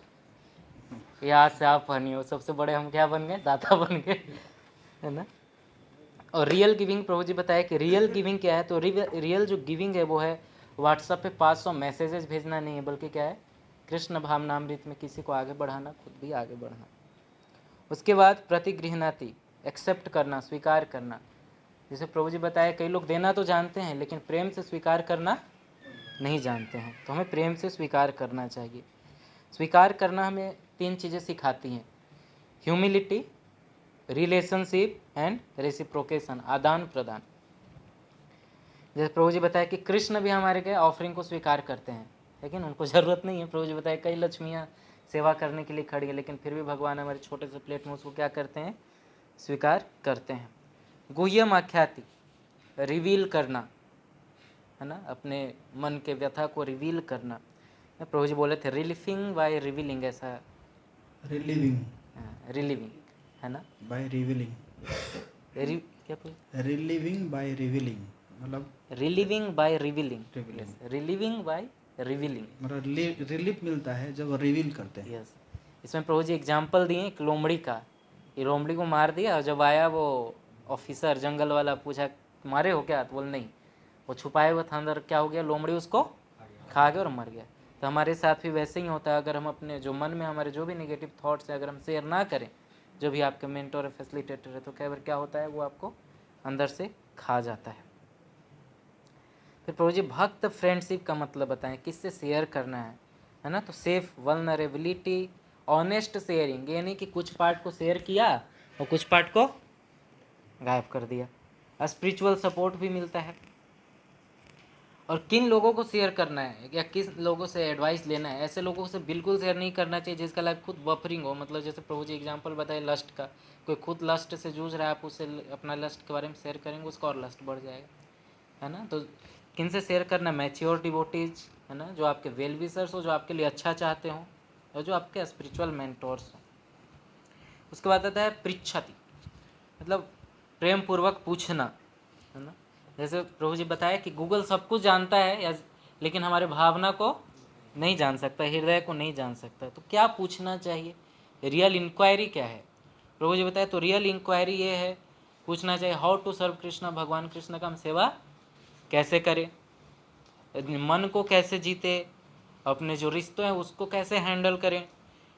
ये आज से आप पहनिए, हो सबसे बड़े हम क्या बन गए, दाता बन गए, है ना। और रियल गिविंग, प्रभु जी बताया कि रियल गिविंग क्या है, तो रियल जो गिविंग है वो है व्हाट्सएप पे 500 मैसेजेस भेजना नहीं है, बल्कि क्या है, कृष्ण भावनामृत में किसी को आगे बढ़ाना, खुद भी आगे बढ़ना। उसके बाद प्रतिगृहणाति, एक्सेप्ट करना, स्वीकार करना। जैसे प्रभु जी बताया कई लोग देना तो जानते हैं लेकिन प्रेम से स्वीकार करना नहीं जानते हैं, तो हमें प्रेम से स्वीकार करना चाहिए। स्वीकार करना हमें 3 चीज़ें सिखाती हैं, ह्यूमिलिटी, रिलेशनशिप एंड रेसिप्रोकेशन, आदान प्रदान। जैसे प्रभु जी बताया कि कृष्ण भी हमारे के ऑफरिंग को स्वीकार करते हैं, लेकिन उनको ज़रूरत नहीं है। प्रभु जी बताया कई लक्ष्मियाँ सेवा करने के लिए खड़ी है, लेकिन फिर भी भगवान हमारे छोटे से प्लेट में उसको क्या करते हैं, स्वीकार करते हैं। गुह्यम आख्याति, रिवील करना, है ना, अपने मन के व्यथा को रिवील करना। प्रभु जी बोले थे रिलीफिंग बाय रिवीलिंग, ऐसा रिलीविंग रिलीविंग, है ना, बाय रिवीलिंग, क्या रिलीविंग बाय रिवीलिंग मतलब relieving by revealing, Revealing. Relieving by revealing, मतलब रिलीफ मिलता है जब रिवील करते हैं। यस। इसमें प्रभु जी एग्जाम्पल दिए एक लोमड़ी का, ये लोमड़ी को मार दिया और जब आया वो ऑफिसर जंगल वाला, पूछा मारे हो क्या, तो बोल नहीं, वो छुपाए हुआ था अंदर, क्या हो गया, लोमड़ी उसको खा गया और मर गया। तो हमारे साथ भी वैसे ही होता है, अगर हम अपने जो मन में हमारे जो भी नेगेटिव थॉट्स है अगर हम शेयर ना करें, जो भी आपके मेंटर और फैसिलिटेटर है, तो कई बार क्या होता है वो आपको अंदर से खा जाता है। फिर प्रभु जी भक्त फ्रेंडशिप का मतलब बताएं, किससे शेयर करना है ना, तो सेफ वल्नरेबिलिटी, ऑनेस्ट शेयरिंग, ये नहीं कि कुछ पार्ट को शेयर किया और कुछ पार्ट को गायब कर दिया। स्पिरिचुअल सपोर्ट भी मिलता है। और किन लोगों को शेयर करना है या किस लोगों से एडवाइस लेना है, ऐसे लोगों से बिल्कुल शेयर नहीं करना चाहिए जिसका लाइफ खुद बफरिंग हो। मतलब जैसे प्रभु जी एग्जांपल बताए लस्ट का, कोई खुद लस्ट से जूझ रहा है, आप उससे अपना लस्ट के बारे में शेयर करेंगे, उसका और लस्ट बढ़ जाएगा, है ना। तो किन से शेयर करना, मैच्योर डिवोटीज, है ना, जो आपके वेल विशर्स हो, जो आपके लिए अच्छा चाहते हों, और जो आपके स्पिरिचुअल मेंटोर्स हों। उसके बाद आता है पृच्छति, मतलब प्रेम पूर्वक पूछना, है ना। जैसे प्रभु जी बताया कि गूगल सब कुछ जानता है या लेकिन हमारे भावना को नहीं जान सकता, हृदय को नहीं जान सकता, तो क्या पूछना चाहिए, रियल इंक्वायरी क्या है। प्रभु जी बताया तो रियल इंक्वायरी ये है, पूछना चाहिए हाउ टू सर्व कृष्ण, भगवान कृष्ण का हम सेवा कैसे करें, मन को कैसे जीते, अपने जो रिश्ते हैं उसको कैसे हैंडल करें,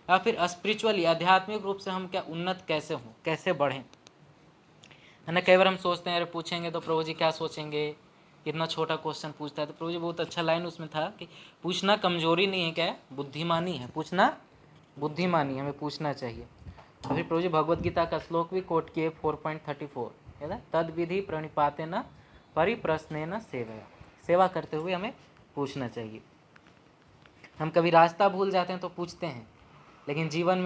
या फिर स्पिरिचुअली आध्यात्मिक रूप से हम क्या उन्नत कैसे हों, कैसे बढ़ें, है ना। कई बार हम सोचते हैं अरे पूछेंगे तो प्रभु जी क्या सोचेंगे, इतना छोटा क्वेश्चन पूछता है। तो प्रभु जी बहुत अच्छा लाइन उसमें था कि पूछना कमजोरी नहीं है, क्या है, बुद्धिमानी है, पूछना बुद्धिमानी, हमें पूछना चाहिए। और फिर प्रभु जी भगवद गीता का श्लोक भी कोट किए 4.34, है ना, तद विधि प्रणिपाते न परिप्रश्ने न सेवया, सेवा करते हुए हमें पूछना चाहिए। हम कभी रास्ता भूल जाते हैं तो पूछते हैं, लेकिन जीवन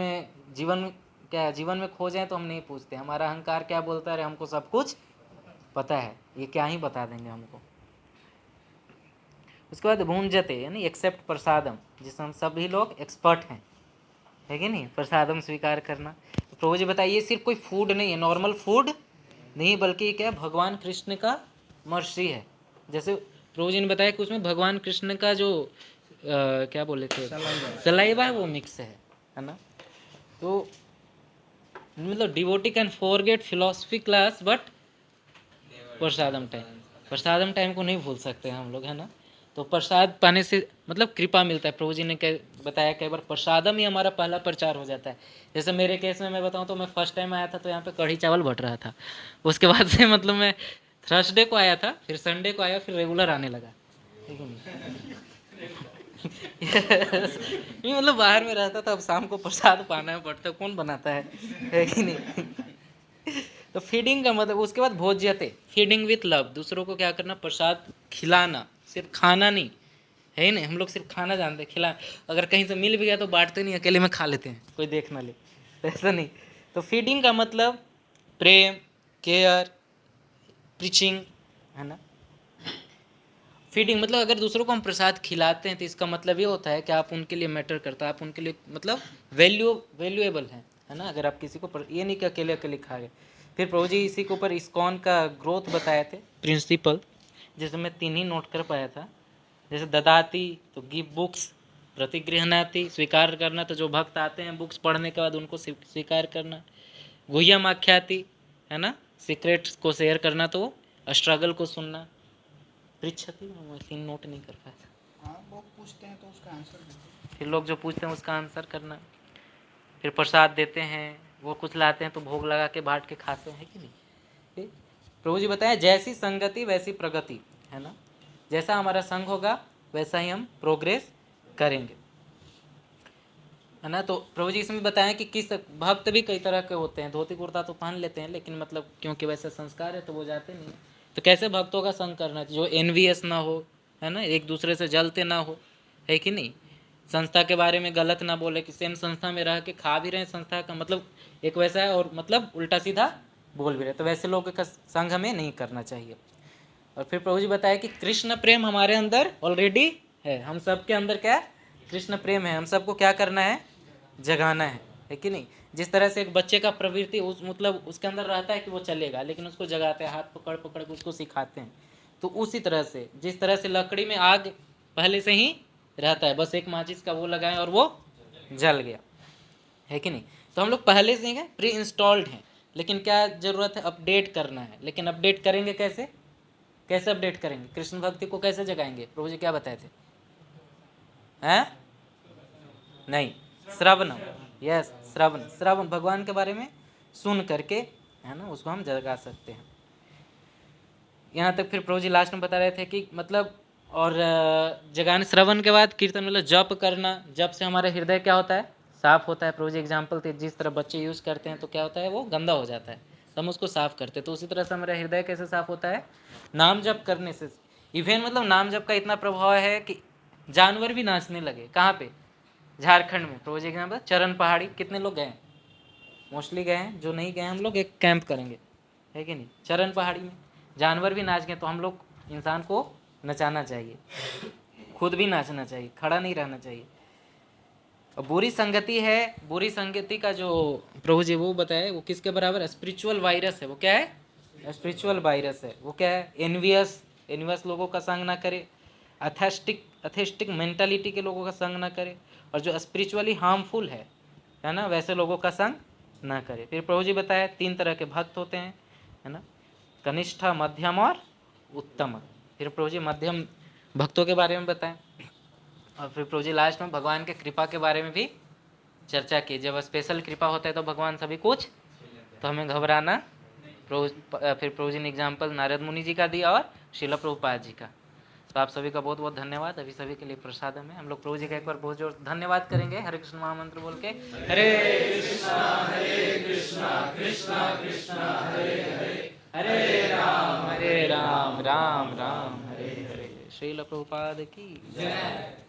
में खो जाए तो हम नहीं पूछते। हमारा अहंकार क्या बोलता है, हमको सब कुछ पता है, ये क्या ही बता देंगे हमको। उसके बाद भूंजते यानी एक्सेप्ट प्रसादम, जिसमें हम सभी लोग एक्सपर्ट हैं, है कि नहीं, प्रसादम स्वीकार करना। तो प्रभु जी बताइए सिर्फ कोई फूड नहीं है, नॉर्मल फूड नहीं, बल्कि क्या भगवान कृष्ण का मर्सी है। जैसे प्रभु जी ने बताया कि उसमें भगवान कृष्ण का जो क्या बोले थे, सलाइवा वो मिक्स है ना। तो मतलब devotee can forget philosophy class but prasadam time को नहीं भूल सकते हैं हम लोग, है ना। तो प्रसाद पाने से मतलब कृपा मिलता है। प्रभु जी ने बताया कई बार प्रसादम ही हमारा पहला प्रचार हो जाता है। जैसे मेरे केस में मैं बताऊं तो मैं फर्स्ट टाइम आया था तो यहाँ पे कढ़ी चावल बट रहा था, उसके बाद से मतलब मैं थर्सडे को आया था, फिर संडे को आया, फिर रेगुलर आने लगा, ठीक है नहीं। ये मतलब बाहर में रहता था, अब शाम को प्रसाद पाना पड़ता, कौन बनाता है कि नहीं। तो फीडिंग का मतलब, उसके बाद भोज्यते, फीडिंग विथ लव, दूसरों को क्या करना, प्रसाद खिलाना, सिर्फ खाना नहीं है नहीं। हम लोग सिर्फ खाना जानते हैं, खिला, अगर कहीं से मिल भी गया तो बांटते नहीं, अकेले में खा लेते हैं, कोई देख ना ले, ऐसा नहीं। तो फीडिंग का मतलब प्रेम, केयर, प्रीचिंग, है ना। फीडिंग मतलब अगर दूसरों को हम प्रसाद खिलाते हैं तो इसका मतलब ये होता है कि आप उनके लिए मैटर करता है, आप उनके लिए मतलब वैल्यूएबल हैं, है ना। अगर आप किसी को ये नहीं कि अकेले अकेले खा गए। फिर प्रभु जी इसी के ऊपर इस्कॉन का ग्रोथ बताए थे, प्रिंसिपल, जैसे मैं 3 ही नोट कर पाया था। जैसे ददाती तो गिव बुक्स, प्रतिगृहणाति स्वीकार करना, तो जो भक्त आते हैं बुक्स पढ़ने के बाद उनको स्वीकार करना, गुह्यम आख्याति है ना, सीक्रेट्स को शेयर करना, तो स्ट्रगल को सुनना, पृच्छति मैं 3 नोट नहीं कर पाया था। हाँ, लोग पूछते हैं तो उसका आंसर दीजिए। फिर लोग जो पूछते हैं उसका आंसर करना, फिर प्रसाद देते हैं, वो कुछ लाते हैं तो भोग लगा के बांट के खाते हैं कि नहीं। ठीक? प्रभु जी बताया जैसी संगति वैसी प्रगति है ना, जैसा हमारा संग होगा वैसा ही हम प्रोग्रेस करेंगे है ना। तो प्रभु जी इसमें बताया कि किस भक्त भी कई तरह के होते हैं, धोती कुर्ता तो पहन लेते हैं लेकिन मतलब क्योंकि वैसे संस्कार है तो वो जाते नहीं। तो कैसे भक्तों का संग करना चाहिए, जो एनवीएस ना हो है ना, एक दूसरे से जलते ना हो, है कि नहीं, संस्था के बारे में गलत ना बोले कि सेम संस्था में रह के खा भी रहे हैं संस्था का मतलब एक वैसा है और मतलब उल्टा सीधा बोल भी रहे, तो वैसे लोगों का संग हमें नहीं करना चाहिए। और फिर प्रभु जी बताया कि कृष्ण प्रेम हमारे अंदर ऑलरेडी है, हम सबके अंदर क्या है, कृष्ण प्रेम है, हम सबको क्या करना है, जगाना है कि नहीं। जिस तरह से एक बच्चे का प्रवृत्ति उस मतलब उसके अंदर रहता है कि वो चलेगा, लेकिन उसको जगाते हैं, हाथ पकड़ पकड़ के उसको सिखाते हैं। तो उसी तरह से जिस तरह से लकड़ी में आग पहले से ही रहता है, बस एक माचिस का वो लगाएं और वो जल गया, है कि नहीं। तो हम लोग पहले से हैं, प्री इंस्टॉल्ड हैं, लेकिन क्या जरूरत है, अपडेट करना है। लेकिन अपडेट करेंगे कैसे, कैसे अपडेट करेंगे, कृष्ण भक्ति को कैसे जगाएंगे, प्रभु जी क्या बताए थे, हैं नहीं, श्रवणम, यस श्रवण, श्रवण भगवान के बारे में सुन करके है ना उसको हम जगा सकते हैं। यहाँ तक फिर प्रभु जी लास्ट में बता रहे थे कि मतलब और जगाने श्रवण के बाद कीर्तन मतलब जप करना, जप से हमारा हृदय क्या होता है, साफ होता है। प्रभु जी एग्जाम्पल थे, जिस तरह बच्चे यूज़ करते हैं तो क्या होता है, वो गंदा हो जाता है, तो हम उसको साफ करते हैं। तो उसी तरह से हमारा हृदय कैसे साफ होता है, नाम जप करने से। इवन मतलब नाम जप का इतना प्रभाव है कि जानवर भी नाचने लगे। कहाँ पे, झारखंड में। प्रभु जी के एग्जाम्पल चरण पहाड़ी, कितने लोग गए, मोस्टली गए हैं, जो नहीं गए हम लोग एक कैंप करेंगे, है कि नहीं। चरण पहाड़ी में जानवर भी नाच गए, तो हम लोग इंसान को नचाना चाहिए, खुद भी नाचना चाहिए, खड़ा नहीं रहना चाहिए। और बुरी संगति है, बुरी संगति का जो प्रभु जी वो बताए वो किसके बराबर, स्पिरिचुअल वायरस है। वो क्या है, स्पिरिचुअल वायरस है। वो क्या है, एनवियस लोगों का संग ना करे, अथेस्टिक मेंटालिटी के लोगों का संग ना करे, और जो स्पिरिचुअली हार्मफुल है ना, वैसे लोगों का संग ना करे। फिर प्रभु जी बताया 3 तरह के भक्त होते हैं, है ना, कनिष्ठ, मध्यम और उत्तम। फिर प्रभु जी मध्यम भक्तों के बारे में बताएं, और फिर प्रभु जी लास्ट में भगवान के कृपा के बारे में भी चर्चा की। जब स्पेशल कृपा होता है तो भगवान सभी कुछ, तो हमें घबराना। फिर प्रभु जी ने एग्जाम्पल नारद मुनि जी का दिया और श्रील प्रभुपाद जी का। तो आप सभी का बहुत बहुत धन्यवाद। अभी सभी के लिए प्रसाद में हम लोग प्रभु जी का एक बार बहुत जोर धन्यवाद करेंगे, हरे कृष्ण महामंत्र बोल के। हरे कृष्णा कृष्णा कृष्णा हरे हरे, हरे राम राम राम हरे हरे। श्रील प्रभुपाद की जय।